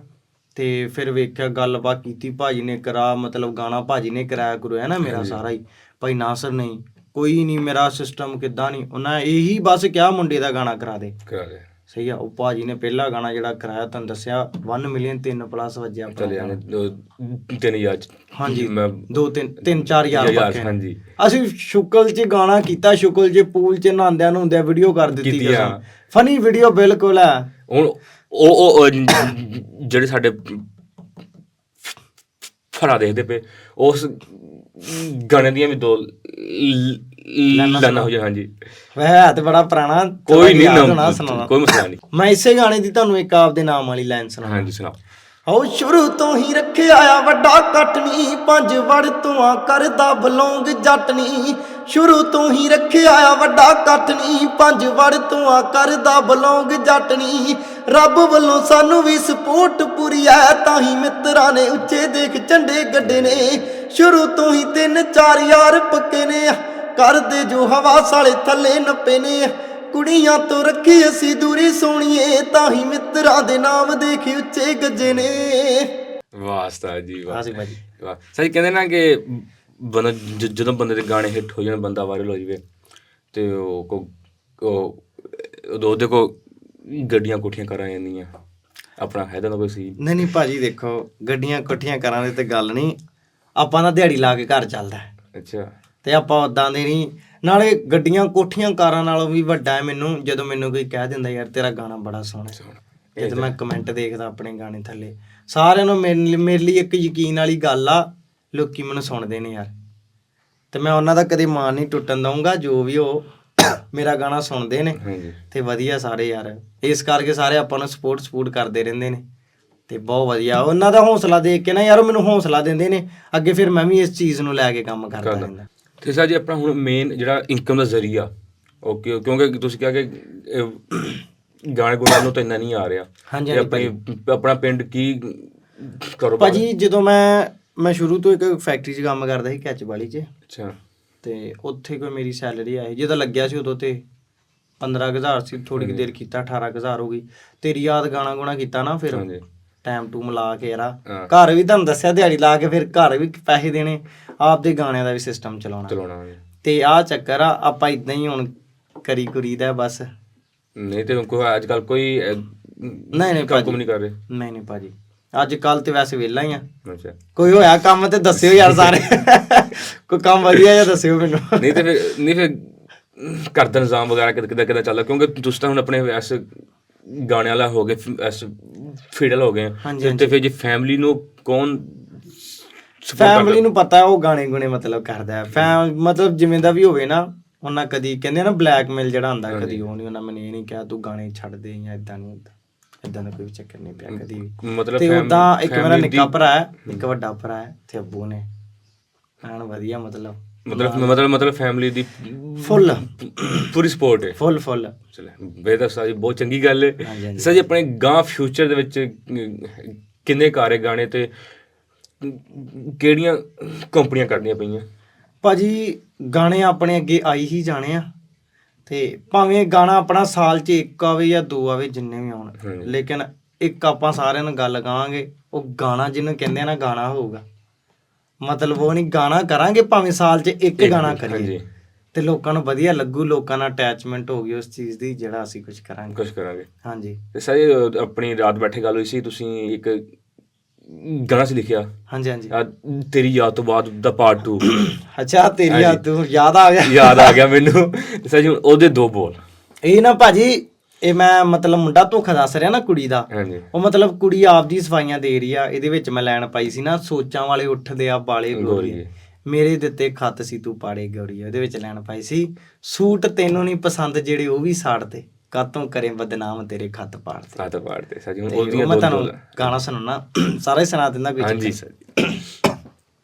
ਤੇ ਫਿਰ ਵੇਖਿਆ ਗੱਲਬਾਤ ਕੀਤੀ, ਭਾਜੀ ਨੇ ਕਰਾ, ਮਤਲਬ ਗਾਣਾ ਭਾਜੀ ਨੇ ਕਰਾਇਆ ਕਰਵਾਇਆ ਨਾ ਮੇਰਾ ਸਾਰਾ ਹੀ। ਭਾਈ ਨਾਸਰ ਨਹੀਂ, ਕੋਈ ਨਹੀਂ ਮੇਰਾ ਸਿਸਟਮ ਕਿੱਦਾਂ ਨਹੀਂ, ਉਹਨਾਂ ਇਹੀ ਬਸ ਕਿਹਾ ਮੁੰਡੇ ਦਾ ਗਾਣਾ ਕਰਾ ਦੇ। ਸਹੀ ਆ। ਉਹ ਭਾਜੀ ਨੇ ਪਹਿਲਾ ਗਾਣਾ ਜਿਹੜਾ ਕਰਾਇਆ ਤੁਹਾਨੂੰ ਦੱਸਿਆ 1 ਮਿਲੀਅਨ 3+ ਵੱਜਿਆ ਚੱਲਿਆ ਨੇ 3,000 ਹਾਂਜੀ ਮੈਂ 3-4 ਹਜ਼ਾਰ ਹਾਂਜੀ। ਅਸੀਂ ਸ਼ੁਕਲ 'ਚ ਗਾਣਾ ਕੀਤਾ, ਸ਼ੁਕਲ 'ਚ ਪੂਲ 'ਚ ਨਹਾਉਂਦਿਆਂ ਨੂੰ ਵੀਡੀਓ ਕਰ ਦਿੱਤੀ ਫਨੀ ਵੀਡੀਓ ਬਿਲਕੁਲ ਹੈ। ਹੁਣ ਉਹ ਜਿਹੜੇ ਸਾਡੇ ਭਰਾ ਦੇਖਦੇ ਪਏ ਉਸ ਗਾਣੇ ਦੀਆਂ ਵੀ 2 ਲਾਈਨਾਂ ਹੋ ਜਾ। ਹਾਂਜੀ ਵੈਸੇ ਤੇ ਬੜਾ ਪੁਰਾਣਾ, ਕੋਈ ਨਹੀਂ ਸੁਣਾਉਣਾ, ਕੋਈ ਮਸਲਾ ਨਹੀਂ। ਮੈਂ ਇਸੇ ਗਾਣੇ ਦੀ ਤੁਹਾਨੂੰ ਇੱਕ ਆਪਦੇ ਨਾਮ ਵਾਲੀ ਲਾਈਨ ਸੁਣਾ। ਹਾਂਜੀ ਸੁਣਾਓ। ਹੋ ਸ਼ੁਰੂ ਤੋਂ ਹੀ ਰੱਖਿਆ ਆ ਵੱਡਾ ਕੱਟਣੀ, 5 ਵੜ ਤੋਂ ਕਰਦਾ ਬਲੌਂਗ ਜੱਟਣੀ। ਸ਼ੁਰੂ ਤੋਂ ਹੀ ਰੱਖਿਆ ਆ ਵੱਡਾ ਕੱਟਣੀ, 5 ਵੜ ਤੋਂ ਕਰਦਾ ਬਲੌਂਗ ਜੱਟਣੀ। ਰੱਬ ਵੱਲੋਂ ਸਾਨੂੰ ਵੀ ਸਪੋਰਟ ਪੂਰੀ ਐ, ਤਾਂ ਹੀ ਮਿੱਤਰਾਂ ਨੇ ਉੱਚੇ ਦੇਖ ਝੰਡੇ ਗੱਡੇ ਨੇ। ਸ਼ੁਰੂ ਤੋਂ ਹੀ 3-4 ਯਾਰ ਪੱਕੇ ਨੇ, ਕਰਦੇ ਜੋ ਹਵਾ ਸਾਲੇ ਥੱਲੇ ਨੱਪੇ ਨੇ। ਕੁੜੀਆਂ ਤੋਂ ਰੱਖੀ ਅਸੀਂ ਦੂਰੀ ਸੋਣੀਏ, ਤਾਂ ਹੀ ਮਿੱਤਰਾਂ ਦੇ ਨਾਮ ਦੇਖੀ ਉੱਚੇ ਗੱਜੇ ਨੇ। ਵਾਹ ਉਸਤਾਦ ਜੀ ਵਾਹ। ਹਾਂਜੀ ਭਾਜੀ ਵਾਹ। ਸਹੀ ਕਹਿੰਦੇ ਨਾ ਕਿ ਬੰਦਾ ਜਦੋਂ ਬੰਦੇ ਦੇ ਗਾਣੇ ਹਿੱਟ ਹੋ ਜਾਣ, ਬੰਦਾ ਵਾਇਰਲ ਹੋ ਜਾਵੇ, ਤੇ ਉਹਦੇ ਕੋਲ ਗੱਡੀਆਂ ਕੋਠੀਆਂ ਕਰਾਂ ਜਾਂਦੀਆਂ। ਆਪਣਾ ਹੈ ਤਾਂ ਕੋਈ ਸੀ ਨਹੀਂ ਭਾਜੀ, ਦੇਖੋ ਗੱਡੀਆਂ ਕੋਠੀਆਂ ਕਰਾਂ ਦੀ ਤੇ ਗੱਲ ਨਹੀਂ, ਆਪਾਂ ਤਾਂ ਦਿਹਾੜੀ ਲਾ ਕੇ ਘਰ ਚੱਲਦਾ। ਅੱਛਾ। ਤੇ ਆਪਾਂ ਉੱਦਾਂ ਦੇ ਨਹੀਂ, ਨਾਲੇ ਗੱਡੀਆਂ ਕੋਠੀਆਂ ਕਾਰਾਂ ਨਾਲੋਂ ਵੀ ਵੱਡਾ ਹੈ ਮੈਨੂੰ ਜਦੋਂ ਮੈਨੂੰ ਕੋਈ ਕਹਿ ਦਿੰਦਾ ਯਾਰ ਤੇਰਾ ਗਾਣਾ ਬੜਾ ਸੋਹਣਾ। ਜਦੋਂ ਮੈਂ ਕਮੈਂਟ ਦੇਖਦਾ ਆਪਣੇ ਗਾਣੇ ਥੱਲੇ, ਸਾਰਿਆਂ ਨੂੰ ਮੇਰੇ ਲਈ ਇੱਕ ਯਕੀਨ ਵਾਲੀ ਗੱਲ ਆ, ਲੋਕੀ ਮੈਨੂੰ ਸੁਣਦੇ ਨੇ ਯਾਰ, ਤੇ ਮੈਂ ਉਹਨਾਂ ਦਾ ਕਦੇ ਮਾਣ ਨਹੀਂ ਟੁੱਟਣ ਦਊਂਗਾ। ਜੋ ਵੀ ਉਹ ਮੇਰਾ ਗਾਣਾ ਸੁਣਦੇ ਨੇ ਤੇ ਵਧੀਆ ਸਾਰੇ ਯਾਰ, ਇਸ ਕਰਕੇ ਸਾਰੇ ਆਪਾਂ ਨੂੰ ਸਪੋਰਟ ਕਰਦੇ ਰਹਿੰਦੇ ਨੇ, ਤੇ ਬਹੁਤ ਵਧੀਆ। ਉਹਨਾਂ ਦਾ ਹੌਸਲਾ ਦੇਖ ਕੇ ਨਾ ਯਾਰ, ਉਹ ਮੈਨੂੰ ਹੌਸਲਾ ਦਿੰਦੇ ਨੇ ਅੱਗੇ, ਫਿਰ ਮੈਂ ਵੀ ਇਸ ਚੀਜ਼ ਨੂੰ ਲੈ ਕੇ ਕੰਮ ਕਰਦਾ ਰਹਿੰਦਾ। ਤੇ ਸਰ ਜੀ ਆਪਣਾ ਹੁਣ ਮੇਨ ਜਿਹੜਾ ਇਨਕਮ ਦਾ ਜ਼ਰੀਆ, ਓਕੇ, ਕਿਉਂਕਿ ਤੁਸੀਂ ਕਿਹਾ ਕਿ ਗਾਣੇ ਗੁਣਾਂ ਨੂੰ ਤਾਂ ਇੰਨਾ ਨਹੀਂ ਆ ਰਿਹਾ। ਹਾਂਜੀ ਆਪਣਾ ਪਿੰਡ ਕੀ ਕਰੋ ਭਾਜੀ? ਜਦੋਂ ਮੈਂ ਸ਼ੁਰੂ ਤੋਂ ਇੱਕ ਫੈਕਟਰੀ 'ਚ ਕੰਮ ਕਰਦਾ ਸੀ, ਕੈਚ ਵਾਲੀ 'ਚ। ਅੱਛਾ। ਤੇ ਉੱਥੇ ਕੋਈ ਮੇਰੀ ਸੈਲਰੀ ਆਈ ਜਦੋਂ ਲੱਗਿਆ ਸੀ, ਉਦੋਂ ਤੇ 15,000 ਸੀ। ਥੋੜੀ ਕੁ ਦੇਰ ਕੀਤਾ 18,000 ਹੋ ਗਈ। ਤੇਰੀ ਯਾਦ ਗਾਣਾ ਗੁਣਾ ਕੀਤਾ ਨਾ, ਫਿਰ ਟਾਈਮ ਟੂਮ ਲਾ ਕੇ ਯਾਰ ਘਰ ਵੀ ਤੁਹਾਨੂੰ ਦੱਸਿਆ ਦਿਹਾੜੀ ਲਾ ਕੇ, ਫਿਰ ਘਰ ਵੀ ਪੈਸੇ ਦੇਣੇ, ਆਪਦੇ ਗਾਣਿਆਂ ਦਾ ਵੀ ਸਿਸਟਮ ਚਲਾਉਣਾ। ਤੇ ਆਹ ਚੱਕਰ ਆ, ਆਪਾਂ ਇਦਾਂ ਹੀ ਹੁਣ ਕਰੀ ਕੁਰੀਦਾ ਬਸ। ਨਹੀਂ ਤੇ ਅੱਜ ਕੱਲ ਕੋਈ ਨਹੀਂ ਕੰਮ ਨਹੀਂ ਕਰ ਰਹੇ? ਨਹੀਂ ਭਾਜੀ, ਅੱਜ ਕੱਲ ਤੇ ਵੈਸੇ ਵਿਹਲਾ ਹੀ ਆ। ਅੱਛਾ। ਕੋਈ ਹੋਇਆ ਕੰਮ ਤੇ ਦੱਸਿਓ ਯਾਰ ਸਾਰੇ, ਕੋਈ ਕੰਮ ਵਧੀਆ ਜਿਹਾ ਦੱਸਿਓ ਮੈਨੂੰ। ਨਹੀਂ ਫਿਰ ਘਰ ਦਾ ਨਿਜ਼ਾਮ ਵਗੈਰਾ ਕਿੱਦਾਂ ਚੱਲਦਾ? ਕਿਉਂਕਿ ਤੁਸੀਂ ਤਾਂ ਹੁਣ ਆਪਣੇ ਇਸ ਗਾਣੇ ਵਾਲਾ ਹੋ ਗਏ, ਇਸ ਫੀਡਲ ਹੋ ਗਏ, ਤੇ ਫਿਰ ਜੇ ਫੈਮਿਲੀ ਨੂੰ ਕੌਣ? ਫੈਮਿਲੀ ਨੂੰ ਪਤਾ ਉਹ ਗਾਣੇ ਗੁਣੇ ਮਤਲਬ ਕਰਦਾ, ਮਤਲਬ ਜਿਵੇਂ ਦਾ ਵੀ ਹੋਵੇ ਨਾ। ਉਹਨਾਂ ਕਦੀ ਕਹਿੰਦੇ ਨਾ ਬਲੈਕਮੇਲ ਜਿਹੜਾ ਹੁੰਦਾ, ਕਦੀ ਉਹ ਨਹੀਂ, ਉਹਨਾਂ ਮੈਨੂੰ ਇਹ ਨਹੀਂ ਕਿਹਾ ਤੂੰ ਗਾਣੇ ਛੱਡ ਦੇ ਜਾਂ ਏਦਾਂ ਨਹੀਂ ਹੁੰਦਾ, ਏਦਾਂ ਦਾ ਕੋਈ ਚੱਕਰ ਨਹੀਂ ਪਿਆ ਕਦੀ ਵੀ। ਮਤਲਬ ਤੇ ਉਦਾਂ ਇੱਕ ਮੇਰਾ ਨਿੱਕਾ ਭਰਾ ਹੈ, ਇੱਕ ਵੱਡਾ ਭਰਾ ਹੈ, ਤੇ ਅੱਬੂ ਨੇ ਐਨ ਵਧੀਆ ਮਤਲਬ ਫੈਮਿਲੀ ਦੀ ਫੁੱਲ ਪੂਰੀ ਸਪੋਰਟ ਹੈ। ਫੁੱਲ ਚਲੋ ਬੇਹਤਰ ਸਾਜੀ, ਬਹੁਤ ਚੰਗੀ ਗੱਲ ਹੈ। ਸਰ ਜੀ ਆਪਣੇ ਗਾਂ ਫਿਊਚਰ ਦੇ ਵਿੱਚ ਕਿੰਨੇ ਕਾਰੇ ਗਾਣੇ ਤੇ ਕਿਹੜੀਆਂ ਕੰਪਨੀਆਂ ਕਰਨੀਆਂ ਪਈਆਂ? ਭਾਜੀ ਗਾਣੇ ਆਪਣੇ ਅੱਗੇ ਆਈ ਹੀ ਜਾਣੇ ਆ, ਤੇ ਭਾਵੇਂ ਗਾਣਾ ਆਪਣਾ ਸਾਲ 'ਚ 1 ਆਵੇ ਜਾਂ 2 ਆਵੇ, ਜਿੰਨੇ ਵੀ ਆਉਣ, ਲੇਕਿਨ ਇੱਕ ਆਪਾਂ ਸਾਰਿਆਂ ਨੂੰ ਗੱਲ ਕਹਾਂਗੇ, ਉਹ ਗਾਣਾ ਜਿਹਨੂੰ ਕਹਿੰਦੇ ਆ ਨਾ ਗਾਣਾ ਹੋਊਗਾ। ਮਤਲਬ ਉਹ ਨਹੀਂ, ਗਾਣਾ ਕਰਾਂਗੇ ਭਾਵੇਂ ਸਾਲ 'ਚ 1 ਗਾਣਾ ਕਰੀਏ, ਤੇ ਲੋਕਾਂ ਨੂੰ ਵਧੀਆ ਲੱਗੂ, ਲੋਕਾਂ ਨਾਲ ਅਟੈਚਮੈਂਟ ਹੋ ਗਈ ਉਸ ਚੀਜ਼ ਦੀ, ਜਿਹੜਾ ਅਸੀਂ ਕੁਝ ਕਰਾਂਗੇ। ਹਾਂਜੀ। ਤੇ ਸਰ ਆਪਣੀ ਰਾਤ ਬੈਠੇ ਗੱਲ ਹੋਈ ਸੀ, ਤੁਸੀਂ ਇੱਕ ਗਾਣਾ ਸੀ ਲਿਖਿਆ। ਹਾਂਜੀ ਤੇਰੀ ਯਾਦ ਤੋਂ ਬਾਅਦ ਦਾ ਪਾਰਟ 2। ਅੱਛਾ, ਤੇਰੀ ਯਾਦ ਤੋਂ ਯਾਦ ਆ ਗਿਆ ਮੈਨੂੰ। ਸਰ ਜੀ ਉਹਦੇ 2 ਬੋਲ। ਇਹ ਨਾ ਭਾਜੀ, ਇਹ ਮੈਂ ਮਤਲਬ ਮੁੰਡਾ ਧੋਖਾ ਦੱਸ ਰਿਹਾ ਨਾ ਕੁੜੀ ਦਾ, ਉਹ ਮਤਲਬ ਕੁੜੀ ਆਪਦੀ ਸਫਾਈਆਂ ਦੇ ਰਹੀ ਆ। ਇਹਦੇ ਵਿੱਚ ਮੈਂ ਲੈਣ ਪਾਈ ਸੀ ਨਾ, ਸੋਚਾਂ ਵਾਲੇ ਉੱਠਦੇ ਆ ਬਾਲੇ ਗੋਰੀ, ਮੇਰੇ ਦਿੱਤੇ ਖੱਤ ਸੀ ਤੂੰ ਪਾੜੇ ਗੌਰੀ। ਉਹਦੇ ਵਿੱਚ ਲੈਣ ਪਾਈ ਸੀ, ਸੂਟ ਤੈਨੂੰ ਨਹੀਂ ਪਸੰਦ ਜਿਹੜੇ ਉਹ ਵੀ ਸਾੜਦੇ, ਕਾਤੋਂ ਕਰੇ ਬਦਨਾਮ ਤੇਰੇ ਖੱਤ ਪਾੜਦੇ। ਸਰ ਜੀ ਮੈਂ ਤੁਹਾਨੂੰ ਗਾਣਾ ਸੁਣਾਉਣਾ, ਸਾਰਾ ਹੀ ਸੁਣਾ ਦਿੰਦਾ ਕੋਈ। ਹਾਂਜੀ ਸਰ।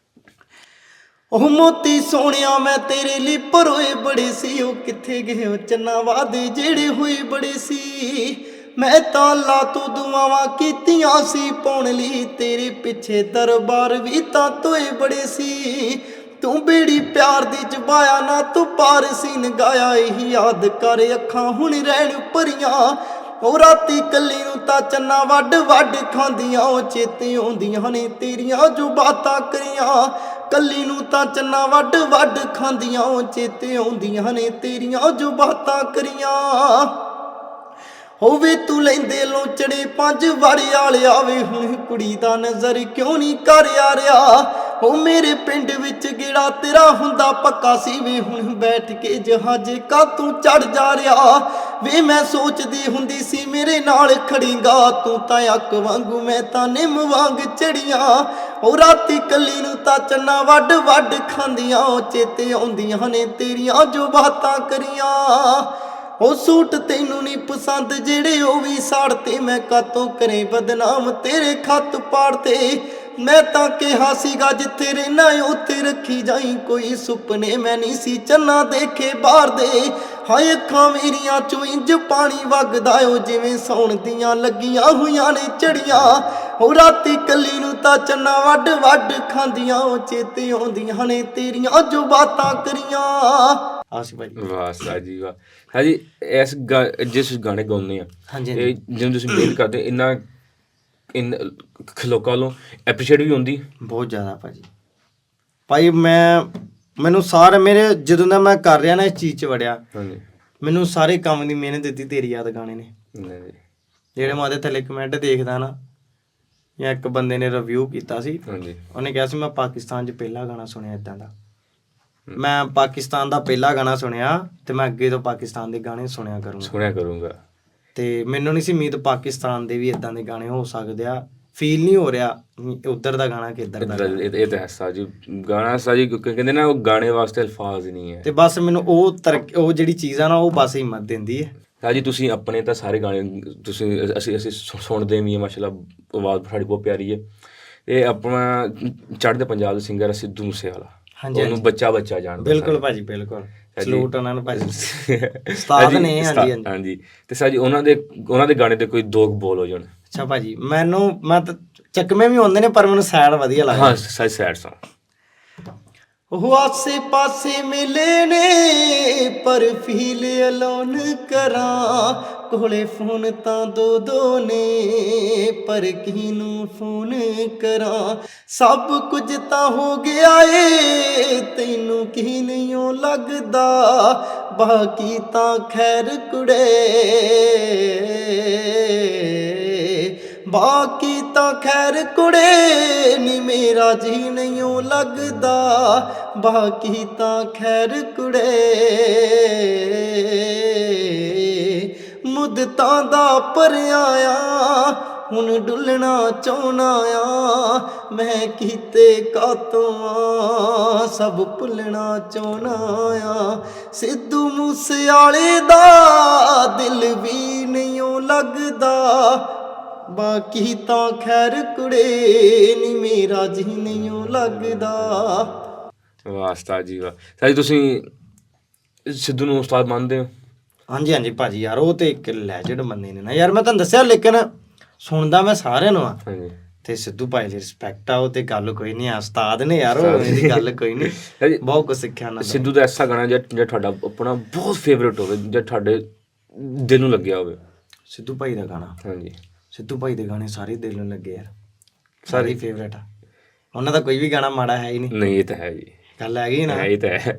ਉਹ ਮੋਤੀ ਸੋਹਣਿਆ ਮੈਂ ਤੇਰੇ ਲਈ ਪਰੋਏ ਬੜੇ ਸੀ, ਉਹ ਕਿੱਥੇ ਗਏ ਉਹ ਚੰਨਾ ਵਾਦੇ ਜਿਹੜੇ ਹੋਏ ਬੜੇ ਸੀ। ਮੈਂ ਤਾਂ ਅੱਲਾ ਤੋਂ ਦੁਆਵਾਂ ਕੀਤੀਆਂ ਸੀ ਪਾਉਣ ਲਈ, ਤੇਰੇ ਪਿੱਛੇ ਦਰਬਾਰ ਵੀ ਤਾਂ ਤੋਏ ਬੜੇ ਸੀ। ਤੂੰ ਬੇੜੀ ਪਿਆਰ ਦੀ ਜਵਾਇਆ ਨਾ ਤੂੰ ਪਾਰ ਸੀ ਨਗਾਇਆ, ਇਹੀ ਯਾਦ ਕਰ ਅੱਖਾਂ ਹੁਣ ਰਹਿਣ ਭਰੀਆਂ। ਉਹ ਰਾਤੀ ਕੱਲੀ ਨੂੰ ਤਾਂ ਚੰਨਾ ਵੱਢ ਖਾਂਦੀਆਂ, ਉਹ ਚੇਤੇ ਆਉਂਦੀਆਂ ਨੇ ਤੇਰੀਆਂ ਜੋ ਬਾਤਾਂ ਕਰੀਆਂ। ਕੱਲੀ ਨੂੰ ਤਾਂ ਚੰਨਾ ਵੱਢ ਖਾਂਦੀਆਂ, ਉਹ ਚੇਤੇ ਆਉਂਦੀਆਂ ਨੇ ਤੇਰੀਆਂ ਜੋ ਬਾਤਾਂ ਕਰੀਆਂ। ਹੋਵੇ ਤੂੰ ਲੈਂਦੇ ਲੋਚੜੇ 5 ਵਾਰੀ ਵਾਲਿਆ ਵੇ ਹੁਣ ਕੁੜੀ ਦਾ ਨਜ਼ਰ ਕਿਉਂ ਨਹੀਂ ਕਰ ਆ ਰਿਹਾ ਉਹ ਮੇਰੇ ਪਿੰਡ ਵਿੱਚ ਗੇੜਾ ਤੇਰਾ ਹੁੰਦਾ ਪੱਕਾ ਸੀ ਵੇ ਹੁਣ ਬੈਠ ਕੇ ਜਹਾਜ਼ੇ ਕਾ ਤੂੰ ਚੜ ਜਾ ਰਿਹਾ ਵੇ ਮੈਂ ਸੋਚਦੀ ਹੁੰਦੀ ਸੀ ਮੇਰੇ ਨਾਲ ਖੜੀਂਗਾ ਤੂੰ ਤਾਂ ਅੱਕ ਵਾਂਗੂ ਮੈਂ ਤਾਂ ਨਿੰਮ ਵਾਂਗ ਚੜੀਆਂ ਉਹ ਰਾਤੀ ਕੱਲੀ ਨੂੰ ਤਾਂ ਚੰਨਾ ਵੱਡ ਵੱਡ ਖਾਂਦੀਆਂ ਉਹ ਚੇਤੇ ਆਉਂਦੀਆਂ ਨੇ ਤੇਰੀਆਂ ਜੋ ਬਾਤਾਂ ਕਰੀਆਂ ਉਹ ਸੂਟ ਤੈਨੂੰ ਨਹੀਂ ਪਸੰਦ ਜਿਹੜੇ ਉਹ ਵੀ ਸਾੜਤੇ ਮੈਂ ਕਾਤੋਂ ਕਰੇ ਬਦਨਾਮ ਤੇਰੇ ਖੱਤ ਪਾੜਤੇ ਮੈਂ ਤਾਂ ਕਿਹਾ ਸੀਗਾ ਜਿੱਥੇ ਰਹਿਣਾ ਉੱਥੇ ਰੱਖੀ ਜਾਈ ਕੋਈ ਸੁਪਨੇ ਮੈਂ ਨਹੀਂ ਸੀ ਚੰਨਾ ਦੇਖੇ ਬਾਹਰ ਦੇ ਹਾਏ ਅੱਖਾਂ ਮੇਰੀਆਂ ਚੋਂ ਇੰਜ ਪਾਣੀ ਵਗਦਾ ਓ ਜਿਵੇਂ ਸੌਣ ਦੀਆਂ ਲੱਗੀਆਂ ਹੋਈਆਂ ਨੇ ਚੜੀਆਂ ਉਹ ਰਾਤੀ ਕੱਲੀ ਨੂੰ ਤਾਂ ਚੰਨਾ ਵੱਡ ਵੱਡ ਖਾਂਦੀਆਂ ਉਹ ਚੇਤੇ ਆਉਂਦੀਆਂ ਨੇ ਤੇਰੀਆਂ ਜੋ ਬਾਤਾਂ ਕਰੀਆਂ ਆਸੀ ਭਾਜੀ ਵਾਹ ਸਾਜੀ ਵਾਹ ਹਾਂਜੀ ਇਸ ਜਿਸ ਗਾਣੇ ਗਾਉਂਦੇ ਆ ਇਹ ਜਿਵੇਂ ਤੁਸੀਂ ਮਿਹਨਤ ਕਰਦੇ ਇੰਨਾ ਲੋਕਾਂ ਨੂੰ ਐਪਰੀਸ਼ੀਏਟ ਵੀ ਹੁੰਦੀ ਬਹੁਤ ਜ਼ਿਆਦਾ ਭਾਜੀ ਮੈਨੂੰ ਸਾਰੇ ਮੇਰੇ ਜਦੋਂ ਦਾ ਮੈਂ ਕਰ ਰਿਹਾ ਨਾ ਇਸ ਚੀਜ਼ 'ਚ ਵੜਿਆ ਮੈਨੂੰ ਸਾਰੇ ਕੰਮ ਦੀ ਮਿਹਨਤ ਦਿੱਤੀ ਤੇਰੀ ਯਾਦ ਗਾਣੇ ਨੇ ਜਿਹੜੇ ਮੈਂ ਉਹਦੇ ਥੱਲੇ ਕਮੈਂਟ ਦੇਖਦਾ ਨਾ ਜਾਂ ਇੱਕ ਬੰਦੇ ਨੇ ਰਿਵਿਊ ਕੀਤਾ ਸੀ ਉਹਨੇ ਕਿਹਾ ਸੀ ਮੈਂ ਪਾਕਿਸਤਾਨ 'ਚ ਪਹਿਲਾ ਗਾਣਾ ਸੁਣਿਆ ਇੱਦਾਂ ਦਾ ਮੈਂ ਪਾਕਿਸਤਾਨ ਦਾ ਪਹਿਲਾ ਗਾਣਾ ਸੁਣਿਆ ਤੇ ਮੈਂ ਅੱਗੇ ਤੋਂ ਪਾਕਿਸਤਾਨ ਦੇ ਗਾਣੇ ਸੁਣਿਆ ਕਰੂੰਗਾ ਤੇ ਮੈਨੂੰ ਨਹੀਂ ਸੀ ਉਮੀਦ ਪਾਕਿਸਤਾਨ ਦੇ ਵੀ ਇਦਾਂ ਦੇ ਗਾਣੇ ਹੋ ਸਕਦੇ ਆ ਫੀਲ ਨਹੀਂ ਹੋ ਰਿਹਾ ਉਧਰ ਦਾ ਗਾਣਾ ਕਿ ਇੱਧਰ ਦਾ ਇਹ ਤਾਂ ਹੈ ਸਾਜੀ ਗਾਣਾ ਸਾਜੀ ਕਹਿੰਦੇ ਨਾ ਉਹ ਗਾਣੇ ਵਾਸਤੇ ਅਲਫਾਜ਼ ਨਹੀਂ ਹੈ ਤੇ ਬਸ ਮੈਨੂੰ ਉਹ ਜਿਹੜੀ ਚੀਜ਼ ਆ ਨਾ ਉਹ ਬਸ ਹਿੰਮਤ ਦਿੰਦੀ ਹੈ ਸਾਜੀ ਤੁਸੀਂ ਆਪਣੇ ਤਾਂ ਸਾਰੇ ਗਾਣੇ ਤੁਸੀਂ ਅਸੀਂ ਸੁਣਦੇ ਵੀ ਹਾਂ ਮਾਸ਼ਾਅੱਲਾ ਆਵਾਜ਼ ਸਾਡੀ ਬਹੁਤ ਪਿਆਰੀ ਹੈ ਇਹ ਆਪਣਾ ਚੜ੍ਹਦੇ ਪੰਜਾਬ ਦਾ ਸਿੰਗਰ ਸਿੱਧੂ ਮੂਸੇਵਾਲਾ ਉਹਨੂੰ ਬੱਚਾ ਜਾਣਦਾ ਬਿਲਕੁਲ ਭਾਜੀ ਬਿਲਕੁਲ ਸਲੂਟ ਉਹਨਾਂ ਨੂੰ ਭਾਜੀ ਉਸਤਾਦ ਨੇ ਹਾਂਜੀ ਤੇ ਸਾਜੀ ਉਹਨਾਂ ਦੇ ਗਾਣੇ ਦੇ ਕੋਈ ਦੋ ਬੋਲ ਹੋ ਜਾਣ ਅੱਛਾ ਭਾਜੀ ਮੈਂ ਤਾਂ ਚੱਕਵੇਂ ਵੀ ਹੁੰਦੇ ਨੇ ਪਰ ਮੈਨੂੰ ਸੈਡ ਵਧੀਆ ਲੱਗਦਾ ਹਾਂ ਸੈਡ ਸੌਂਗ ਉਹ ਆਸੇ ਪਾਸੇ ਮਿਲੇ ਨੇ ਪਰ ਫੀਲ ਅਲੋਨ ਕਰਾਂ ਕੋਲੇ ਫੋਨ ਤਾਂ ਦੋ ਨੇ ਪਰ ਕਿਹਨੂੰ ਫੋਨ ਕਰਾਂ ਸਭ ਕੁਝ ਤਾਂ ਹੋ ਗਿਆ ਏ ਤੈਨੂੰ ਕੀ ਨਹੀਂ ਲੱਗਦਾ ਬਾਕੀ ਤਾਂ ਖੈਰ ਕੁੜੇ ਬਾਕੀ ਤਾਂ ਖੈਰ ਕੁੜੇ ਨੀ ਮੇਰਾ ਜੀ ਨਹੀਂ ਲੱਗਦਾ ਬਾਕੀ ਤਾਂ ਖੈਰ ਕੁੜੇ ਮੁੱਦਤਾਂ ਦਾ ਪਰਿਆਇਆ ਹੁਣ ਡੁੱਲਣਾ ਚਾਹੁੰਦਾ ਆ ਮੈਂ ਕੀਤੇ ਕਾਤੋਂ ਸਭ ਭੁੱਲਣਾ ਚਾਹੁੰਦਾ ਆ ਸਿੱਧੂ ਮੂਸੇਵਾਲੇ ਦਾ ਦਿਲ ਵੀ ਨਹੀਂ ਲੱਗਦਾ ਬਾਕੀ ਤਾਂ ਖੈਰ ਕੁੜੇ ਨੀ ਮੇਰਾ ਜੀ ਨਹੀਂ ਲੱਗਦਾ ਵਾਹ ਉਸਤਾਦ ਜੀ ਵਾਹ ਸਾਜੀ ਤੁਸੀਂ ਸਿੱਧੂ ਨੂੰ ਉਸਤਾਦ ਮੰਨਦੇ ਹੋ ਹਾਂਜੀ ਭਾਜੀ ਯਾਰ ਉਹ ਤੇ ਇੱਕ ਲੈਜੈਂਡ ਬੰਦੇ ਨੇ ਨਾ ਯਾਰ ਮੈਂ ਤੁਹਾਨੂੰ ਦੱਸਿਆ ਲੇਕਿਨ ਸੁਣਦਾ ਮੈਂ ਸਾਰਿਆਂ ਨੂੰ ਆ ਤੇ ਸਿੱਧੂ ਭਾਈ ਦੀ ਰਿਸਪੈਕਟ ਆ ਉਹ ਤੇ ਗੱਲ ਕੋਈ ਨਹੀਂ ਆ ਉਸਤਾਦ ਨੇ ਯਾਰ ਉਹਦੀ ਗੱਲ ਕੋਈ ਨਹੀਂ ਬਹੁਤ ਕੁਝ ਸਿੱਖਿਆ ਨਾ ਸਿੱਧੂ ਦਾ ਐਸਾ ਗਾਣਾ ਜਿਹੜਾ ਤੁਹਾਡਾ ਆਪਣਾ ਬਹੁਤ ਫੇਵਰੇਟ ਹੋਵੇ ਜਿਹੜਾ ਤੁਹਾਡੇ ਦਿਲ ਨੂੰ ਲੱਗਿਆ ਹੋਵੇ ਸਿੱਧੂ ਭਾਈ ਦਾ ਗਾਣਾ ਹਾਂਜੀ ਸਿੱਧੂ ਭਾਈ ਦੇ ਗਾਣੇ ਸਾਰੇ ਦਿਲ ਨੂੰ ਲੱਗੇ ਯਾਰ ਸਾਰੇ ਫੇਵਰੇਟ ਆ ਉਹਨਾਂ ਦਾ ਕੋਈ ਵੀ ਗਾਣਾ ਮਾੜਾ ਹੈ ਹੀ ਨਹੀਂ ਇਹ ਤਾਂ ਹੈ ਜੀ ਗੱਲ ਹੈਗੀ ਨਾ ਇਹ ਤਾਂ ਹੈ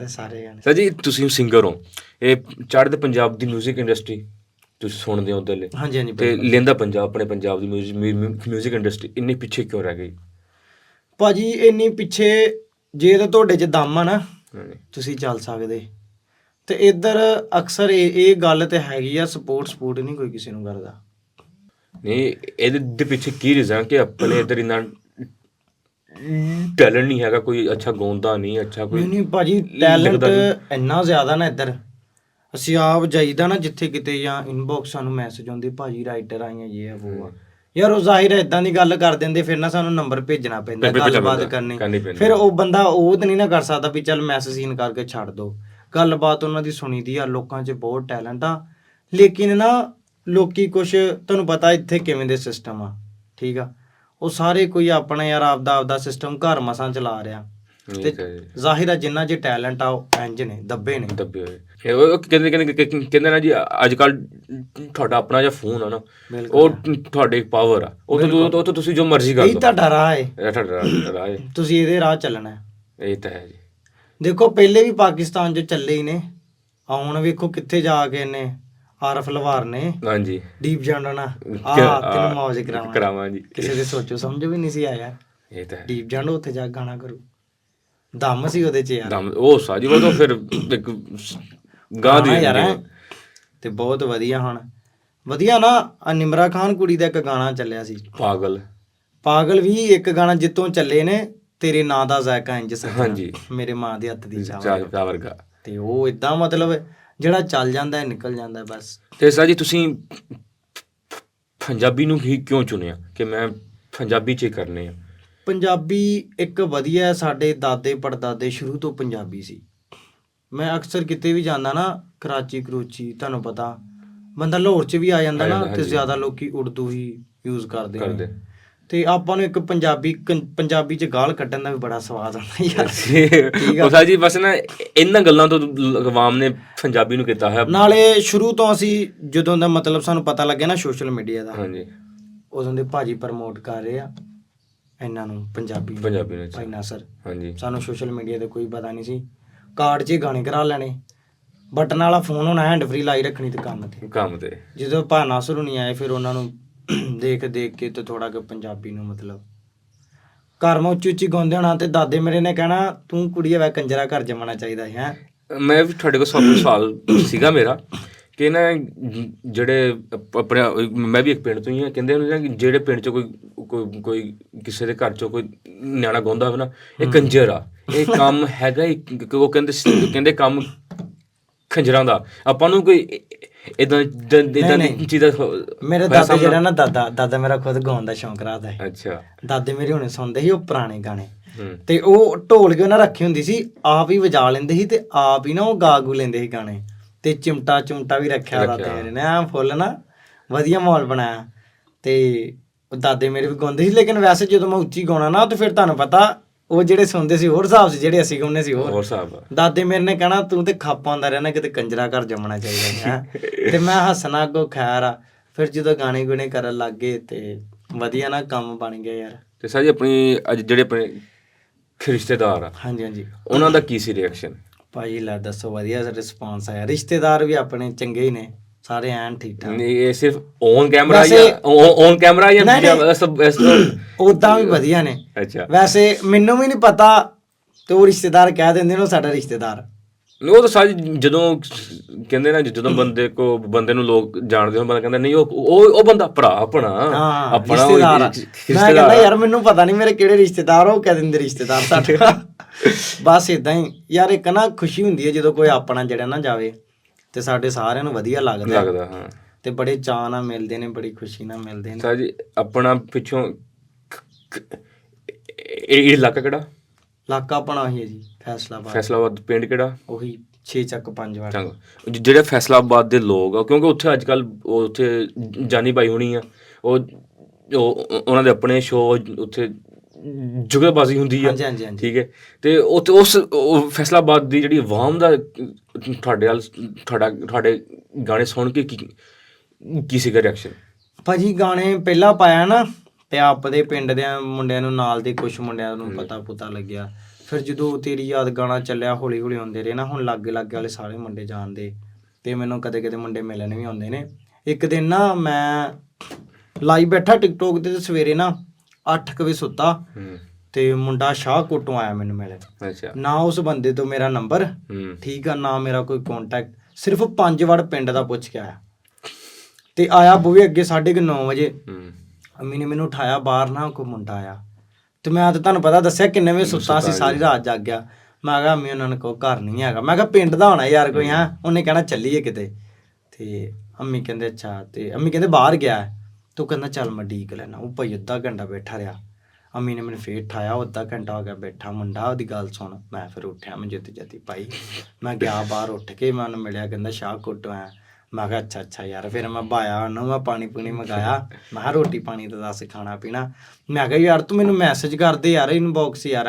ਸਾਰੇ ਗਾਣੇ ਸਰ ਜੀ ਤੁਸੀਂ ਸਿੰਗਰ ਹੋ ਇਹ ਚੜ੍ਹਦੇ ਪੰਜਾਬ ਦੀ 뮤직 ਇੰਡਸਟਰੀ ਤੁਸੀਂ ਸੁਣਦੇ ਹੋ ਉੱਧਰਲੇ ਹਾਂਜੀ ਤੇ ਲੈਂਦਾ ਪੰਜਾਬ ਆਪਣੇ ਪੰਜਾਬ ਦੀ 뮤직 ਇੰਡਸਟਰੀ ਇੰਨੀ ਪਿੱਛੇ ਕਿਉਂ ਰਹਿ ਗਈ ਭਾਜੀ ਇੰਨੀ ਪਿੱਛੇ ਜੇ ਤਾਂ ਤੁਹਾਡੇ 'ਚ ਦਮ ਆ ਨਾ ਤੁਸੀਂ ਚੱਲ ਸਕਦੇ ਤੇ ਇੱਧਰ ਅਕਸਰ ਇਹ ਗੱਲ ਤੇ ਹੈਗੀ ਆ ਸਪੋਰਟ ਨਹੀਂ ਕੋਈ ਕਿਸੇ ਨੂੰ ਕਰਦਾ ਨਹੀਂ ਇਹਦੇ ਪਿੱਛੇ ਕੀ ਰੀਜ਼ਨ ਕਿ ਆਪਣੇ ਇੱਧਰ ਇੰਨਾ ਟੈਲੈਂਟ ਨਹੀਂ ਹੈਗਾ ਕੋਈ ਅੱਛਾ ਗਾਉਂਦਾ ਨਹੀਂ ਅੱਛਾ ਕੋਈ ਨਹੀਂ ਭਾਜੀ ਟੈਲੈਂਟ ਇੰਨਾ ਜ਼ਿਆਦਾ ਨਾ ਇੱਧਰ ਅਸੀਂ ਆਪ ਜਾਈਦਾ ਨਾ ਜਿੱਥੇ ਕਿਤੇ ਜਾਂ ਇਨਬਾਕਸ ਸਾਨੂੰ ਮੈਸੇਜ ਆਉਂਦੇ ਭਾਜੀ ਰਾਈਟਰ ਆਈਆਂ ਜੀ ਆ ਉਹ ਯਾਰ ਉਹ ਜ਼ਾਹਿਰ ਇਦਾਂ ਦੀ ਗੱਲ ਕਰ ਦਿੰਦੇ ਫਿਰ ਨਾ ਸਾਨੂੰ ਨੰਬਰ ਭੇਜਣਾ ਪੈਂਦਾ ਗੱਲਬਾਤ ਕਰਨੀ ਫਿਰ ਉਹ ਬੰਦਾ ਉਹ ਤਾਂ ਨਹੀਂ ਨਾ ਕਰ ਸਕਦਾ ਵੀ ਚੱਲ ਮੈਸੇਜ ਸੀਨ ਕਰਕੇ ਛੱਡ ਦੋ ਗੱਲਬਾਤ ਉਹਨਾਂ ਦੀ ਸੁਣੀ ਦੀ ਆ ਲੋਕਾਂ 'ਚ ਬਹੁਤ ਟੈਲੈਂਟ ਆ ਲੇਕਿਨ ਨਾ ਲੋਕੀ ਕੁਛ ਤੁਹਾਨੂੰ ਪਤਾ ਇੱਥੇ ਕਿਵੇਂ ਦੇ ਸਿਸਟਮ ਆ ਠੀਕ ਆ ਉਹ ਸਾਰੇ ਕੋਈ ਆਪਣਾ ਯਾਰ ਆਪਦਾ ਸਿਸਟਮ ਘਰ ਮਸਾਂ ਚਲਾ ਰਿਹਾ ਤੇ ਜ਼ਾਹਿਰ ਆ ਜਿੰਨਾ 'ਚ ਟੈਲੈਂਟ ਆ ਉਹ ਇੰਜ ਨੇ ਦੱਬੇ ਹੋਏ ਉਹ ਕਹਿੰਦੇ ਨਾ ਜੀ ਅੱਜ ਕੱਲ ਤੁਹਾਡਾ ਆਪਣਾ ਜਿਹਾ ਫੋਨ ਆ ਨਾ ਉਹ ਤੁਹਾਡੇ ਇੱਕ ਪਾਵਰ ਆ ਉਹ ਤੋਂ ਤੁਸੀਂ ਜੋ ਮਰਜ਼ੀ ਕਰ ਲਓ ਇਹ ਤੁਹਾਡਾ ਰਾਹ ਹੈ ਤੁਸੀਂ ਇਹਦੇ ਰਾਹ ਚੱਲਣਾ ਇਹ ਤਾਂ ਹੈ ਜੀ ਦੇਖੋ ਪਹਿਲੇ ਵੀ ਪਾਕਿਸਤਾਨ 'ਚ ਚੱਲੇ ਹੀ ਨੇ ਹੁਣ ਵੇਖੋ ਕਿੱਥੇ ਜਾ ਕੇ ਇਹਨੇ ਆਰਫ ਲਵਾਰ ਨੇ ਹਾਂਜੀ ਦੀਪ ਜਾਣਨਾ ਤੈਨੂੰ ਮੌਜ ਕਰਾਵਾਂ ਜੀ, ਕਿਸੇ ਦੇ ਸੋਚੋ ਸਮਝ ਵੀ ਨਹੀਂ ਸੀ ਆਇਆ। ਇਹ ਤਾਂ ਦੀਪ ਜਾਣ ਉੱਥੇ ਜਾ ਗਾਣਾ ਕਰੂ, ਦਮ ਸੀ ਉਹਦੇ 'ਚ ਯਾਰ, ਉਹ ਸਾਜੀ ਉਹ ਤਾਂ ਫਿਰ ਇੱਕ ਗਾਹ ਦੀ ਯਾਰ। ਤੇ ਬਹੁਤ ਵਧੀਆ ਹੁਣ ਵਧੀਆ ਨਾ ਨਿਮਰਾ ਖਾਨ ਕੁੜੀ ਦਾ ਇੱਕ ਗਾਣਾ ਚੱਲਿਆ ਸੀ ਪਾਗਲ ਵੀ, ਇੱਕ ਗਾਣਾ ਜਿੱਤੋਂ ਚੱਲੇ ਨੇ ਤੇਰੇ ਨਾਂ ਦਾ ਜ਼ਾਇਕਾ ਇੰਜ ਹਾਂਜੀ ਮੇਰੇ ਮਾਂ ਦੇ ਹੱਥ ਦੀ ਚਾਹ ਵਰਗਾ, ਤੇ ਉਹ ਇਦਾਂ ਮਤਲਬ ਜਿਹੜਾ ਚੱਲ ਜਾਂਦਾ ਨਿਕਲ ਜਾਂਦਾ ਬਸ। ਤੇ ਸਰ ਜੀ ਤੁਸੀਂ ਪੰਜਾਬੀ ਨੂੰ ਹੀ ਕਿਉਂ ਚੁਣਿਆ ਕਿ ਮੈਂ ਪੰਜਾਬੀ 'ਚ ਕਰਨੇ ਆ? ਪੰਜਾਬੀ ਇੱਕ ਵਧੀਆ, ਸਾਡੇ ਦਾਦੇ ਪੜਦਾਦੇ ਸ਼ੁਰੂ ਤੋਂ ਪੰਜਾਬੀ ਸੀ। ਮੈਂ ਅਕਸਰ ਕਿਤੇ ਵੀ ਜਾਂਦਾ ਨਾ, ਕਰਾਚੀ ਕਰੂਚੀ, ਤੁਹਾਨੂੰ ਪਤਾ ਬੰਦਾ ਲਾਹੌਰ 'ਚ ਵੀ ਆ ਜਾਂਦਾ ਨਾ, ਤੇ ਜ਼ਿਆਦਾ ਲੋਕੀ ਉਰਦੂ ਹੀ ਯੂਜ਼ ਕਰਦੇ ਨੇ, ਤੇ ਆਪਾਂ ਨੂੰ ਇੱਕ ਪੰਜਾਬੀ 'ਚ ਗਾਲ ਕੱਢਣ ਦਾ ਵੀ ਬੜਾ ਸਵਾਦ ਆਉਂਦਾ ਯਾਰ। ਸਰ ਜੀ ਬਸ ਨਾ ਇਹਨਾਂ ਗੱਲਾਂ ਤੋਂ ਅਵਾਮ ਨੇ ਪੰਜਾਬੀ ਨੂੰ ਕੀਤਾ ਹੈ। ਨਾਲੇ ਸ਼ੁਰੂ ਤੋਂ ਅਸੀਂ ਜਦੋਂ ਦਾ ਮਤਲਬ ਸਾਨੂੰ ਪਤਾ ਲੱਗਿਆ ਨਾ ਸੋਸ਼ਲ ਮੀਡੀਆ ਦਾ, ਉਦੋਂ ਦੇ ਭਾਜੀ ਪ੍ਰਮੋਟ ਕਰ ਰਹੇ ਆ ਇਹਨਾਂ ਨੂੰ, ਪੰਜਾਬੀ ਭਾਈ ਨਾਸਰ। ਸਾਨੂੰ ਸੋਸ਼ਲ ਮੀਡੀਆ ਤੇ ਕੋਈ ਪਤਾ ਨਹੀਂ ਸੀ, ਕਾਰਡ 'ਚ ਹੀ ਗਾਣੇ ਕਰਾ ਲੈਣੇ, ਬਟਨ ਵਾਲਾ ਫੋਨ ਹੋਣਾ, ਹੈਂਡ ਫਰੀ ਲਾਈ ਰੱਖਣੀ ਤੇ ਕੰਮ ਤੇ। ਜਦੋਂ ਭਾਈ ਨਾਸਰ ਹੁਣੀ ਆਏ ਫਿਰ ਉਹਨਾਂ ਨੂੰ ਦੇਖ ਕੇ ਤੇ ਥੋੜਾ ਕਿ ਪੰਜਾਬੀ ਨੂੰ ਮਤਲਬ ਘਰ ਮੈਂ ਉੱਚੀ ਉੱਚੀ ਗਾਉਂਦੇ ਹੋਣਾ, ਤੇ ਦਾਦੇ ਮੇਰੇ ਨੇ ਕਹਿਣਾ ਤੂੰ ਕੁੜੀ ਵੈ ਕੰਜਰਾ ਘਰ ਜੰਮਣਾ ਚਾਹੀਦਾ ਹੈ। ਮੈਂ ਵੀ ਤੁਹਾਡੇ ਕੋਲ ਸਵਾਲ ਸੀਗਾ ਮੇਰਾ ਕਿ ਨਾ ਜਿਹੜੇ ਆਪਣੇ, ਮੈਂ ਵੀ ਇੱਕ ਪਿੰਡ ਤੋਂ ਹੀ ਹਾਂ, ਕਹਿੰਦੇ ਨੇ ਜਿਹੜੇ ਪਿੰਡ 'ਚ ਕੋਈ ਕਿਸੇ ਦੇ ਘਰ 'ਚੋਂ ਕੋਈ ਨਿਆਣਾ ਗਾਉਂਦਾ ਹੋਵੇ ਨਾ, ਇਹ ਕੰਜਰ ਆ, ਇਹ ਕੰਮ ਹੈਗਾ। ਉਹ ਕਹਿੰਦੇ ਕੰਮ ਖੰਜਰਾਂ ਦਾ। ਆਪਾਂ ਨੂੰ ਕੋਈ ਏਦਾਂ ਦੀ ਚੀਜ਼ਾਂ। ਮੇਰੇ ਦਾਦਾ ਜਿਹੜਾ ਨਾ, ਦਾਦਾ ਮੇਰਾ ਖੁਦ ਗਾਉਣ ਦਾ ਸ਼ੌਂਕ ਰੱਖਦਾ ਹੈ। ਅੱਛਾ। ਦਾਦੇ ਮੇਰੇ ਹੁਣੇ ਸੁਣਦੇ ਸੀ ਉਹ ਪੁਰਾਣੇ ਗਾਣੇ, ਤੇ ਉਹ ਢੋਲ ਕੇ ਉਹਨਾਂ ਰੱਖੀ ਹੁੰਦੀ ਸੀ, ਆਪ ਹੀ ਵਜਾ ਲੈਂਦੇ ਸੀ, ਤੇ ਆਪ ਹੀ ਨਾ ਉਹ ਗਾ ਗੂ ਲੈਂਦੇ ਸੀ ਗਾਣੇ, ਤੇ ਚਿਮਟਾ ਵੀ ਰੱਖਿਆ ਦਾਦੇ ਮੇਰੇ ਨੇ, ਐਂ ਫੁੱਲ ਨਾ ਵਧੀਆ ਮਾਹੌਲ ਬਣਾਇਆ। ਤੇ ਦਾਦੇ ਮੇਰੇ ਵੀ ਗਾਉਂਦੇ ਸੀ, ਲੇਕਿਨ ਵੈਸੇ ਜਦੋਂ ਮੈਂ ਉੱਚੀ ਗਾਉਣਾ ਨਾ, ਤੇ ਫਿਰ ਤੁਹਾਨੂੰ ਪਤਾ ਉਹ ਜਿਹੜੇ ਸੁਣਦੇ ਸੀ ਹੋਰ ਹਿਸਾਬ ਸੀ, ਜਿਹੜੇ ਅਸੀਂ ਗਾਉਂਦੇ ਸੀ ਹੋਰ ਹਿਸਾਬ। ਦਾਦੇ ਮੇਰੇ ਨੇ ਕਹਿਣਾ ਤੂੰ ਤੇ ਖੱਪ ਆਉਂਦਾ ਰਹਿਣਾ, ਕਿਤੇ ਕੰਜਰਾ ਘਰ ਜੰਮਣਾ ਚਾਹੀਦਾ ਹੈ। ਤੇ ਮੈਂ ਹੱਸਣਾ ਅੱਗੋਂ ਖੈਰ ਆ। ਫਿਰ ਜਦੋਂ ਗਾਣੇ ਗੁਣੇ ਕਰਨ ਲੱਗ ਗਏ ਤੇ ਵਧੀਆ ਨਾ ਕੰਮ ਬਣ ਗਿਆ ਯਾਰ। ਤੇ ਸਰ ਜੀ ਆਪਣੀ ਅੱਜ ਜਿਹੜੇ ਆਪਣੇ ਰਿਸ਼ਤੇਦਾਰ ਆ, ਹਾਂਜੀ, ਉਹਨਾਂ ਦਾ ਕੀ ਸੀ ਰਿਐਕਸ਼ਨ? ਭਾਈ ਲੈ ਦੱਸੋ, ਵਧੀਆ ਰਿਸਪਾਂਸ ਆਇਆ। ਰਿਸ਼ਤੇਦਾਰ ਵੀ ਆਪਣੇ ਚੰਗੇ ਹੀ ਨੇ ਸਾਰੇ, ਐਨ ਠੀਕ ਠਾਕ। ਇਹ ਸਿਰਫ ਔਨ ਕੈਮਰਾ ਜਾਂ ਉਦਾਂ ਵੀ ਵਧੀਆ ਨੇ। ਅੱਛਾ। ਵੈਸੇ ਮੈਨੂੰ ਵੀ ਨਹੀਂ ਪਤਾ, ਤੇ ਉਹ ਰਿਸ਼ਤੇਦਾਰ ਕਹਿ ਦਿੰਦੇ ਨੇ ਉਹ ਸਾਡਾ ਰਿਸ਼ਤੇਦਾਰ। ਉਹ ਤਾਂ ਸਾਰੀ ਜਦੋਂ ਕਹਿੰਦੇ ਨਾ, ਜਦੋਂ ਬੰਦੇ ਨੂੰ ਲੋਕ ਜਾਣਦੇ ਹੋ, ਬੰਦਾ ਕਹਿੰਦਾ ਨਹੀਂ ਉਹ ਬੰਦਾ ਭਰਾ ਆਪਣਾ ਰਿਸ਼ਤੇਦਾਰ। ਮੈਂ ਕਹਿੰਦਾ ਯਾਰ ਮੈਨੂੰ ਪਤਾ ਨਹੀਂ ਮੇਰੇ ਕਿਹੜੇ ਰਿਸ਼ਤੇਦਾਰ, ਉਹ ਕਹਿ ਦਿੰਦੇ ਰਿਸ਼ਤੇਦਾਰ ਸਾਡਾ। ਬਸ ਏਦਾਂ ਹੀ ਯਾਰ, ਇੱਕ ਨਾ ਖੁਸ਼ੀ ਹੁੰਦੀ ਹੈ ਜਦੋਂ ਕੋਈ ਆਪਣਾ ਜਿਹੜਾ ਨਾ ਜਾਵੇ, ਤੇ ਸਾਡੇ ਸਾਰਿਆਂ ਨੂੰ ਵਧੀਆ ਲੱਗਦਾ। ਹਾਂ। ਤੇ ਬੜੇ ਚਾਅ ਨਾਲ ਮਿਲਦੇ ਨੇ, ਬੜੀ ਖੁਸ਼ੀ ਨਾਲ ਮਿਲਦੇ ਨੇ। ਸਰ ਜੀ ਆਪਣਾ ਪਿੱਛੋਂ ਇਹ ਇਲਾਕਾ ਕਿਹੜਾ? ਇਲਾਕਾ ਆਪਣਾ ਉਹੀ ਹੈ ਜੀ, ਫੈਸਲਾਬਾਦ। ਪਿੰਡ ਕਿਹੜਾ? ਉਹੀ 6 ਚੱਕ 5 ਵਾਰ। ਜਿਹੜੇ ਫੈਸਲਾਬਾਦ ਦੇ ਲੋਕ ਆ, ਕਿਉਂਕਿ ਉੱਥੇ ਅੱਜ ਕੱਲ੍ਹ ਉੱਥੇ ਜਾਨੀ ਬਾਈ ਹੋਣੀ ਆ, ਉਹਨਾਂ ਦੇ ਆਪਣੇ ਸ਼ੋਅ ਉੱਥੇ ਜੁਗਲਬਾਜ਼ੀ ਹੁੰਦੀ ਆ। ਠੀਕ ਹੈ। ਤੇ ਉੱਥੇ ਉਸ ਫੈਸਲਾਬਾਦ ਦੀ ਜਿਹੜੀ ਆਵਾਮ ਦਾ ਤੁਹਾਡੇ ਗਾਣੇ ਸੁਣ ਕੇ ਕੀ ਸੀਗਾ ਰਿਐਕਸ਼ਨ? ਭਾਜੀ ਗਾਣੇ ਪਹਿਲਾਂ ਪਾਇਆ ਨਾ, ਤੇ ਆਪਦੇ ਪਿੰਡ ਦੇ ਮੁੰਡਿਆਂ ਨੂੰ, ਨਾਲ ਦੇ ਕੁਛ ਮੁੰਡਿਆਂ ਨੂੰ ਪਤਾ ਲੱਗਿਆ। ਫਿਰ ਜਦੋਂ ਤੇਰੀ ਯਾਦ ਗਾਣਾ ਚੱਲਿਆ, ਹੌਲੀ ਹੌਲੀ ਆਉਂਦੇ ਰਹੇ ਨਾ, ਹੁਣ ਲਾਗੇ ਵਾਲੇ ਸਾਰੇ ਮੁੰਡੇ ਜਾਣਦੇ, ਤੇ ਮੈਨੂੰ ਕਦੇ ਮੁੰਡੇ ਮਿਲਣ ਵੀ ਆਉਂਦੇ ਨੇ। ਇੱਕ ਦਿਨ ਨਾ ਮੈਂ ਲਾਈਵ ਬੈਠਾ ਟਿਕਟੋਕ ਤੇ, ਸਵੇਰੇ ਨਾ 8 ਵਜੇ ਸੁੱਤਾ, ਤੇ ਮੁੰਡਾ ਸ਼ਾਹਕੋਟ ਤੋਂ ਆਇਆ ਮੈਨੂੰ ਮਿਲਣ। ਨਾ ਉਸ ਬੰਦੇ ਤੋਂ ਮੇਰਾ ਨੰਬਰ, ਠੀਕ ਆ, ਨਾ ਮੇਰਾ ਕੋਈ ਕੰਟੈਕਟ, ਸਿਰਫ 5 ਵਾਰ ਪਿੰਡ ਦਾ ਪੁੱਛ ਕੇ ਆਇਆ, ਤੇ ਆਇਆ ਬੂਹੇ ਅੱਗੇ 9:30 ਵਜੇ। ਅੰਮੀ ਨੇ ਮੈਨੂੰ ਉਠਾਇਆ, ਬਾਹਰ ਨਾ ਕੋਈ ਮੁੰਡਾ ਆਇਆ, ਤੇ ਮੈਂ ਤਾਂ ਤੁਹਾਨੂੰ ਪਤਾ ਦੱਸਿਆ ਕਿੰਨੇ ਵਜੇ ਸੁੱਤਾ ਸੀ, ਸਾਰੀ ਰਾਤ ਜਾਗ ਗਿਆ। ਮੈਂ ਕਿਹਾ ਅੰਮੀ ਉਹਨਾਂ ਨੇ ਕਹੋ ਘਰ ਨਹੀਂ ਹੈਗਾ, ਮੈਂ ਕਿਹਾ ਪਿੰਡ ਦਾ ਹੋਣਾ ਯਾਰ ਕੋਈ, ਹਾਂ ਉਹਨੇ ਕਹਿਣਾ ਚੱਲੀਏ ਕਿਤੇ। ਤੇ ਅੰਮੀ ਕਹਿੰਦੇ ਅੱਛਾ, ਤੇ ਅੰਮੀ ਕਹਿੰਦੇ ਬਾਹਰ ਗਿਆ, ਤੂੰ ਕਹਿੰਦਾ ਚੱਲ ਮੈਂ ਡੀਕ ਲੈਣਾ। ਉਹ ਭਾਈ ਅੱਧਾ ਘੰਟਾ ਬੈਠਾ ਰਿਹਾ, ਅੰਮੀ ਨੇ ਮੈਨੂੰ ਫੇਰ ਉਠਾਇਆ, ਉਹ ਅੱਧਾ ਘੰਟਾ ਹੋ ਗਿਆ ਬੈਠਾ ਮੁੰਡਾ, ਉਹਦੀ ਗੱਲ ਸੁਣ। ਮੈਂ ਫਿਰ ਉੱਠਿਆ, ਮੈਂ ਜੱਤੀ ਭਾਈ, ਮੈਂ ਗਿਆ ਬਾਹਰ, ਉੱਠ ਕੇ ਮੈਂ ਉਹਨੂੰ ਮਿਲਿਆ, ਕਹਿੰਦਾ ਸ਼ਾਹਕੋਟ ਆਇਆ। ਮੈਂ ਕਿਹਾ ਅੱਛਾ ਯਾਰ। ਫਿਰ ਮੈਂ ਬਾਇਆ ਉਹਨੂੰ, ਮੈਂ ਪਾਣੀ ਪੂਣੀ ਮੰਗਾਇਆ, ਮੈਂ ਕਿਹਾ ਰੋਟੀ ਪਾਣੀ ਤਾਂ ਦੱਸ, ਖਾਣਾ ਪੀਣਾ। ਮੈਂ ਕਿਹਾ ਯਾਰ ਤੂੰ ਮੈਨੂੰ ਮੈਸੇਜ ਕਰਦੇ ਯਾਰ, ਇਨਬੋਕਸ ਯਾਰ,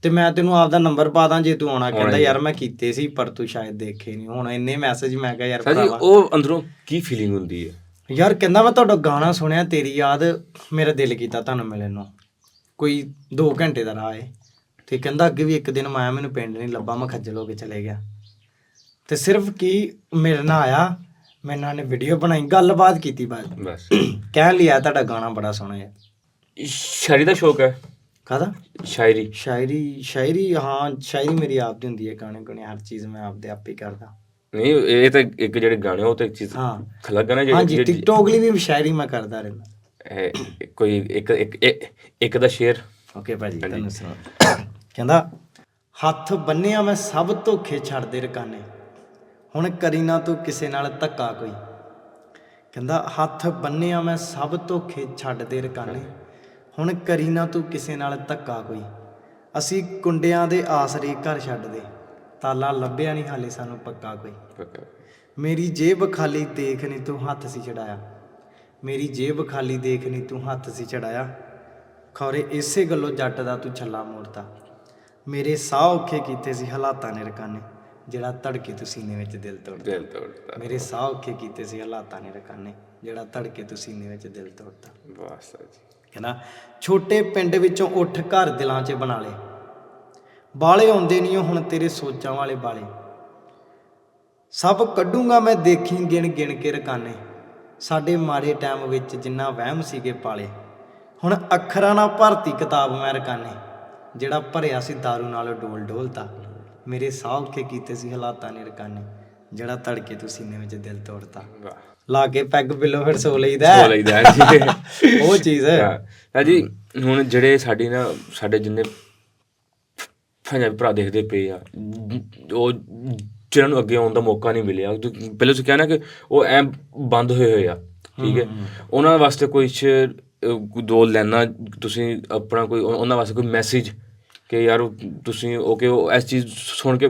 ਤੇ ਮੈਂ ਤੈਨੂੰ ਆਪਦਾ ਨੰਬਰ ਪਾ ਦਾਂ ਜੇ ਤੂੰ ਆਉਣਾ। ਕਹਿੰਦਾ ਯਾਰ ਮੈਂ ਕੀਤੇ ਸੀ, ਪਰ ਤੂੰ ਸ਼ਾਇਦ ਦੇਖੇ ਨਹੀਂ ਹੁਣ ਇੰਨੇ ਮੈਸੇਜ। ਮੈਂ ਕਿਹਾ ਯਾਰ ਉਹ ਅੰਦਰੋਂ ਕੀ ਫੀਲਿੰਗ ਹੁੰਦੀ ਹੈ ਯਾਰ? ਕਹਿੰਦਾ ਮੈਂ ਤੁਹਾਡਾ ਗਾਣਾ ਸੁਣਿਆ, ਤੇਰੀ ਯਾਦ, ਮੇਰਾ ਦਿਲ ਕੀਤਾ ਤੁਹਾਨੂੰ ਮਿਲਣ ਨੂੰ। ਕੋਈ 2 ਘੰਟੇ ਦਾ ਰਾਹ ਹੈ, ਤੇ ਕਹਿੰਦਾ ਅੱਗੇ ਵੀ ਇੱਕ ਦਿਨ ਮੈਂ ਆਇਆ, ਮੈਨੂੰ ਪਿੰਡ ਨਹੀਂ ਲੱਭਾ, ਮੈਂ ਖੱਜਲ ਹੋ ਕੇ ਚਲੇ ਗਿਆ। ਤੇ ਸਿਰਫ ਕੀ ਮੇਰੇ ਨਾਲ ਆਇਆ, ਮੇਰੇ ਨਾਲ ਨੇ ਵੀਡੀਓ ਬਣਾਈ, ਗੱਲਬਾਤ ਕੀਤੀ ਬਸ ਕਹਿਣ ਲਈ ਆ ਤੁਹਾਡਾ ਗਾਣਾ ਬੜਾ ਸੋਹਣਾ ਹੈ। ਸ਼ਾਇਰੀ ਦਾ ਸ਼ੌਕ ਹੈ? ਕਾਹਦਾ? ਸ਼ਾਇਰੀ ਹਾਂ ਸ਼ਾਇਰੀ ਮੇਰੀ ਆਪ ਦੀ ਹੁੰਦੀ ਹੈ, ਗਾਣੇ ਗੁਣੇ ਹਰ ਚੀਜ਼ ਮੈਂ ਆਪਦੇ ਆਪ ਹੀ ਕਰਦਾ। ਨਹੀਂ ਇਹ ਤਾਂ ਇੱਕ ਜਿਹੜੇ ਗਾਣੇ ਉਹ ਤਾਂ ਇੱਕ ਚੀਜ਼ ਹਾਂ ਖਲਗ ਨਾ ਹਾਂਜੀ ਟਿਕਟੋਕ ਲਈ ਵੀ ਸ਼ਾਇਰੀ ਮੈਂ ਕਰਦਾ ਰਹਿੰਦਾ। ਕੋਈ ਇੱਕ ਦਾ ਸ਼ੇਰ। ਓਕੇ ਭਾਜੀ ਤੁਹਾਨੂੰ ਸੁਣਾ। ਕਹਿੰਦਾ ਹੱਥ ਬੰਨਿਆ ਮੈਂ ਸਭ ਧੋਖੇ ਛੱਡਦੇ ਰਕਾਨੇ, ਹੁਣ ਕਰੀ ਨਾ ਤੂੰ ਕਿਸੇ ਨਾਲ ਧੱਕਾ ਕੋਈ। ਕਹਿੰਦਾ ਹੱਥ ਬੰਨਿਆ ਮੈਂ ਸਭ ਧੋਖੇ ਛੱਡਦੇ ਰਕਾਨੇ, ਹੁਣ ਕਰੀ ਨਾ ਤੂੰ ਕਿਸੇ ਨਾਲ ਧੱਕਾ ਕੋਈ। ਅਸੀਂ ਕੁੰਡਿਆਂ ਦੇ ਆਸਰੇ ਘਰ ਛੱਡਦੇ, ਤਾਲਾ ਲੱਭਿਆ ਨਹੀਂ ਹਾਲੇ ਸਾਨੂੰ ਪੱਕਾ ਕੋਈ। ਮੇਰੀ ਜੇਬ ਖਾਲੀ ਦੇਖ ਨੀ ਤੂੰ ਹੱਥ ਸੀ ਚੜਾਇਆ, ਮੇਰੀ ਜੇਬ ਖਾਲੀ ਦੇਖ ਨੀ ਤੂੰ ਹੱਥ ਸੀ ਚੜਾਇਆ। ਖੌਰੇ ਇਸੇ ਗੱਲੋਂ ਜੱਟ ਦਾ ਤੂੰ ਛੱਲਾ ਮੋੜਤਾ, ਮੇਰੇ ਸਾਹ ਔਖੇ ਕੀਤੇ ਸੀ ਹਾਲਾਤਾਂ ਨੇ ਰਕਾਨੇ, ਜਿਹੜਾ ਧੜਕੇ ਤੂੰ ਸੀਨੇ ਵਿੱਚ ਦਿਲ ਤੋੜਤਾ। ਮੇਰੇ ਸਾਹ ਔਖੇ ਕੀਤੇ ਸੀ ਹਾਲਾਤਾਂ ਨੇ ਰਕਾਨੇ, ਜਿਹੜਾ ਧੜਕੇ ਤੂੰ ਸੀਨੇ ਵਿੱਚ ਦਿਲ ਤੋੜਤਾ। ਬਸ ਜੀ। ਕਹਿੰਦਾ ਛੋਟੇ ਪਿੰਡ ਵਿੱਚੋਂ ਉੱਠ ਘਰ ਦਿਲਾਂ 'ਚ ਬਣਾ ਲਏ, ਬਾਲੇ ਆਉਂਦੇ ਨਹੀਂ ਹੁਣ ਤੇਰੇ ਸੋਚਾਂ ਵਾਲੇ ਬਾਲੇ। ਸਭ ਕੱਢੂੰਗਾ ਮੈਂ ਦੇਖੀ ਗਿਣ ਗਿਣ ਕੇ ਰਕਾਨੇ, ਸਾਡੇ ਮਾੜੇ ਟਾਈਮ ਵਿੱਚ ਜਿੰਨਾ ਵਹਿਮ ਸੀਗੇ ਪਾਲੇ। ਹੁਣ ਅੱਖਰਾਂ ਨਾਲ ਭਰਤੀ ਕਿਤਾਬ ਮੈਂ ਰਕਾਨੇ, ਜਿਹੜਾ ਭਰਿਆ ਸੀ ਦਾਰੂ ਨਾਲ ਡੋਲ ਡੋਲਤਾ। ਮੇਰੇ ਸਾਹ ਔਖੇ ਕੀਤੇ ਸੀ ਹਾਲਾਤਾਂ ਨੇ ਰਕਾਨੇ, ਜਿਹੜਾ ਧੜਕੇ ਤੂੰ ਸੀਨੇ ਵਿੱਚ ਦਿਲ ਤੋੜਤਾ। ਲਾ ਕੇ ਪੈਗ ਬਿੱਲੋ ਫਿਰ ਸੋ ਲਈਦਾ ਉਹ ਚੀਜ਼ ਹੈ ਜੀ। ਹੁਣ ਜਿਹੜੇ ਸਾਡੇ ਜਿੰਨੇ ਪੰਜਾਬੀ ਭਰਾ ਦੇਖਦੇ ਪਏ ਆ, ਉਹ ਜਿਹਨਾਂ ਨੂੰ ਅੱਗੇ ਆਉਣ ਦਾ ਮੌਕਾ ਨਹੀਂ ਮਿਲਿਆ, ਪਹਿਲਾਂ ਤੁਸੀਂ ਕਿਹਾ ਨਾ ਕਿ ਉਹ ਐਂ ਬੰਦ ਹੋਏ ਆ, ਠੀਕ ਹੈ, ਉਹਨਾਂ ਵਾਸਤੇ ਕੁਛ ਦੋ ਲਾਈਨਾਂ ਤੁਸੀਂ ਆਪਣਾ ਕੋਈ ਉਹਨਾਂ ਵਾਸਤੇ ਕੋਈ ਮੈਸੇਜ ਕਿ ਯਾਰ ਤੁਸੀਂ ਉਹ ਇਸ ਚੀਜ਼ ਸੁਣ ਕੇ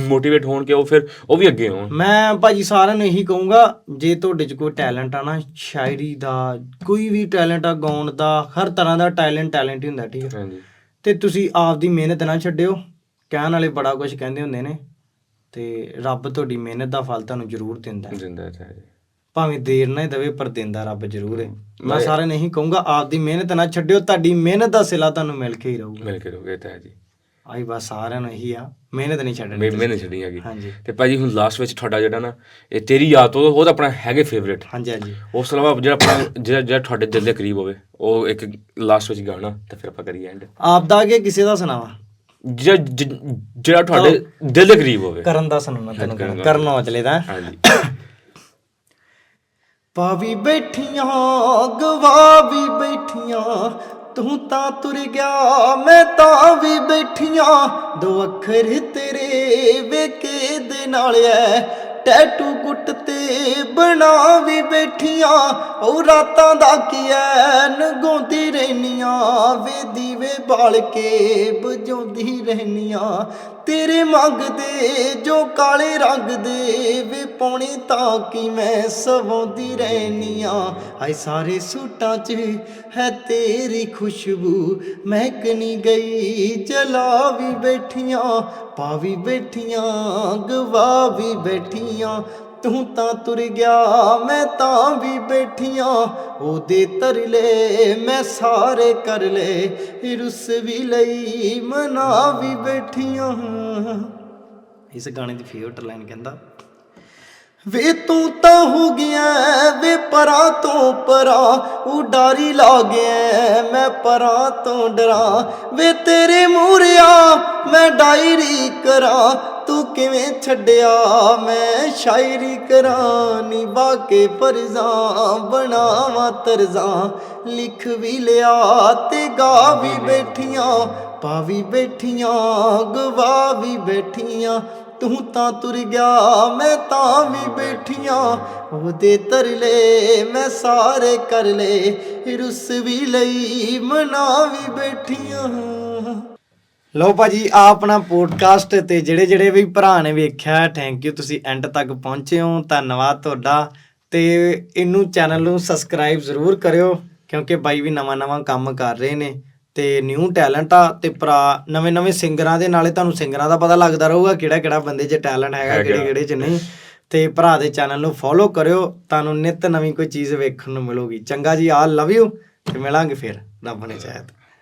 ਮੋਟੀਵੇਟ ਹੋਣ, ਕਿ ਉਹ ਫਿਰ ਉਹ ਵੀ ਅੱਗੇ ਆਉਣ। ਮੈਂ ਭਾਜੀ ਸਾਰਿਆਂ ਨੂੰ ਇਹੀ ਕਹੂੰਗਾ, ਜੇ ਤੁਹਾਡੇ 'ਚ ਕੋਈ ਟੈਲੈਂਟ ਆ ਨਾ, ਸ਼ਾਇਰੀ ਦਾ ਕੋਈ ਵੀ ਟੈਲੈਂਟ ਆ, ਗਾਉਣ ਦਾ, ਹਰ ਤਰ੍ਹਾਂ ਦਾ ਟੈਲੈਂਟ ਹੀ ਹੁੰਦਾ, ਠੀਕ ਹੈ, ਤੇ ਤੁਸੀਂ ਆਪਦੀ ਮਿਹਨਤ ਨਾ ਛੱਡਿਓ। ਕਹਿਣ ਵਾਲੇ ਬੜਾ ਕੁਝ ਕਹਿੰਦੇ ਹੁੰਦੇ ਨੇ, ਤੇ ਰੱਬ ਤੁਹਾਡੀ ਮਿਹਨਤ ਦਾ ਫਲ ਤੁਹਾਨੂੰ ਜ਼ਰੂਰ ਦਿੰਦਾ, ਭਾਵੇਂ ਦੇਰ ਨਾ ਹੀ ਦੇਵੇ ਪਰ ਦਿੰਦਾ ਰੱਬ ਜ਼ਰੂਰ ਹੈ। ਮੈਂ ਸਾਰਿਆਂ ਨੂੰ ਇਹੀ ਕਹੂੰਗਾ, ਆਪਦੀ ਮਿਹਨਤ ਨਾ ਛੱਡਿਓ, ਤੁਹਾਡੀ ਮਿਹਨਤ ਦਾ ਸਿਲਾ ਤੁਹਾਨੂੰ ਮਿਲ ਕੇ ਹੀ ਰਹੂਗਾ। ਤਾਂ ਹੈ ਜੀ। ਆਹੀ ਬਸ ਸਾਰਿਆਂ ਨੂੰ ਇਹੀ ਆ, ਮਿਹਨਤ ਨਹੀਂ ਛੱਡਣੀ, ਮਿਹਨਤ ਛੱਡਣੀ ਹੈਗੀ। ਹਾਂਜੀ। ਤੇ ਭਾਜੀ ਹੁਣ ਲਾਸਟ ਵਿੱਚ ਤੁਹਾਡਾ ਜਿਹੜਾ ਨਾ ਇਹ ਤੇਰੀ ਯਾਦ ਤੋਂ ਉਹ ਤਾਂ ਆਪਣਾ ਹੈਗੇ ਫੇਵਰੇਟ। ਹਾਂਜੀ। ਉਸ ਤੋਂ ਇਲਾਵਾ ਜਿਹੜਾ ਆਪਣਾ ਜਿਹੜਾ ਤੁਹਾਡੇ ਦਿਲ ਦੇ ਕਰੀਬ ਹੋਵੇ, ਉਹ ਇੱਕ ਲਾਸਟ ਵਿੱਚ ਗਾਣਾ, ਤੇ ਫਿਰ ਆਪਾਂ ਕਰੀਏ ਐਂਡ। ਆਪਦਾ ਕਿ ਕਿਸੇ ਦਾ ਸੁਣਾਵਾ? ਜਿਹੜਾ ਤੁਹਾਡੇ ਦਿਲ ਦੇ ਕਰੀਬ ਹੋਵੇ। ਕਰਨ ਦਾ ਸੁਣਾਉਣਾ ਤੈਨੂੰ, ਕਰਨ ਔਜਲੇ ਦਾ। ਹਾਂਜੀ। ਪਾਵੀ ਬੈਠੀਆਂ ਗਵਾ ਵੀ ਬੈਠੀਆਂ, ਤੂੰ ਤਾਂ ਤੁਰ ਗਿਆ ਮੈਂ ਤਾਂ ਵੀ ਬੈਠੀਆਂ, ਦੋ ਅੱਖਰ ਤੇਰੇ ਵੇਕੇ ਦੇ ਨਾਲ ਐ, ਟੈਟੂ ਗੁੱਟ ਤੇ ਬਣਾ ਵੀ ਬੈਠੀਆਂ। ਉਹ ਰਾਤਾਂ ਦਾ ਕੀ ਐ ਨਗਾਉਂਦੀ ਰਹਿਨੀਆਂ, ਵੇ ਦੀਵੇ ਬਾਲ ਕੇ ਬੁਝਾਉਂਦੀ ਰਹਿਨੀਆਂ। ਤੇਰੇ ਮੰਗਦੇ ਜੋ ਕਾਲੇ ਰੰਗ ਦੇ, ਵੇ ਪਾਉਣੇ ਤਾਂ ਕਿ ਮੈਂ ਸਵਾਉਂਦੀ ਰਹਿਨੀਆਂ। ਹਾਏ ਸਾਰੇ ਸੂਟਾਂ 'ਚ ਹੈ ਤੇਰੀ ਖੁਸ਼ਬੂ, ਮਹਿਕਣੀ ਗਈ ਜਲਾ ਵੀ ਬੈਠੀਆਂ। ਪਾ ਵੀ ਬੈਠੀਆਂ ਗਵਾ ਵੀ ਬੈਠੀਆਂ, ਤੂੰ ਤਾਂ ਤੁਰ ਗਿਆ ਮੈਂ ਤਾਂ ਵੀ ਬੈਠੀਆਂ। ਉਹਦੇ ਤਰਲੇ ਮੈਂ ਸਾਰੇ ਕਰ ਲਏ, ਰੁੱਸ ਵੀ ਲਈ ਮਨਾ ਵੀ ਬੈਠੀਆਂ। ਇਸ ਗਾਣੇ ਦੀ ਫੇਵਰਟ ਲਾਈਨ ਕਹਿੰਦਾ, ਵੇ ਤੂੰ ਤਾਂ ਹੋ ਗਿਆ ਵੇ ਪਰਾਂ ਤੋਂ ਪਰਾਂ, ਉਡਾਰੀ ਲਾ ਗਿਆ ਮੈਂ ਪਰਾਂ ਤੋਂ ਡਰਾਂ। ਵੇ ਤੇਰੇ ਮੂਹਰਿਆ ਮੈਂ ਡਾਇਰੀ ਕਰਾਂ, ਤੂੰ ਕਿਵੇਂ ਛੱਡਿਆ ਮੈਂ ਸ਼ਾਇਰੀ ਕਰਾਂ। ਨੀ ਬਾਕੇ ਪਰਜ਼ਾਂ ਬਣਾਵਾਂ ਤਰਜ਼ਾਂ, ਲਿਖ ਵੀ ਲਿਆ ਤੇ ਗਾ ਵੀ ਬੈਠੀਆਂ। ਪਾ ਵੀ ਬੈਠੀਆਂ ਗਵਾ ਵੀ ਬੈਠੀਆਂ, ਤੂੰ ਤਾਂ ਤੁਰ ਗਿਆ ਮੈਂ ਤਾਂ ਵੀ ਬੈਠੀਆਂ। ਉਹਦੇ ਤਰਲੇ ਮੈਂ ਸਾਰੇ ਕਰ ਲਏ, ਰੁੱਸ ਵੀ ਲਈ ਮਨਾ ਵੀ ਬੈਠੀਆਂ। ਲਓ ਭਾਜੀ ਆ ਆਪਣਾ ਪੋਡਕਾਸਟ, ਤੇ ਜਿਹੜੇ ਵੀ ਭਰਾ ਨੇ ਵੇਖਿਆ ਥੈਂਕ ਯੂ, ਤੁਸੀਂ ਐਂਡ ਤੱਕ ਪਹੁੰਚੇ ਹੋ, ਧੰਨਵਾਦ ਤੁਹਾਡਾ। ਤੇ ਇਹਨੂੰ ਚੈਨਲ ਨੂੰ ਸਬਸਕ੍ਰਾਈਬ ਜ਼ਰੂਰ ਕਰਿਓ, ਕਿਉਂਕਿ ਬਾਈ ਵੀ ਨਵਾਂ ਕੰਮ ਕਰ ਰਹੇ ਨੇ, ਤੇ ਨਿਊ ਟੈਲੈਂਟ ਆ, ਤੇ ਭਰਾ ਨਵੇਂ ਸਿੰਗਰਾਂ ਦੇ ਨਾਲੇ ਤੁਹਾਨੂੰ ਸਿੰਗਰਾਂ ਦਾ ਪਤਾ ਲੱਗਦਾ ਰਹੂਗਾ ਕਿਹੜਾ ਬੰਦੇ 'ਚ ਟੈਲੈਂਟ ਹੈਗਾ, ਕਿਹੜੇ 'ਚ ਨਹੀਂ। ਤੇ ਭਰਾ ਦੇ ਚੈਨਲ ਨੂੰ ਫੋਲੋ ਕਰਿਓ, ਤੁਹਾਨੂੰ ਨਿੱਤ ਨਵੀਂ ਕੋਈ ਚੀਜ਼ ਵੇਖਣ ਨੂੰ ਮਿਲੂਗੀ। ਚੰਗਾ ਜੀ, ਆਲ ਲਵ ਯੂ, ਤੇ ਮਿਲਾਂਗੇ ਫਿਰ ਰੱਬ ਨੇ ਚਾਹਿਆ।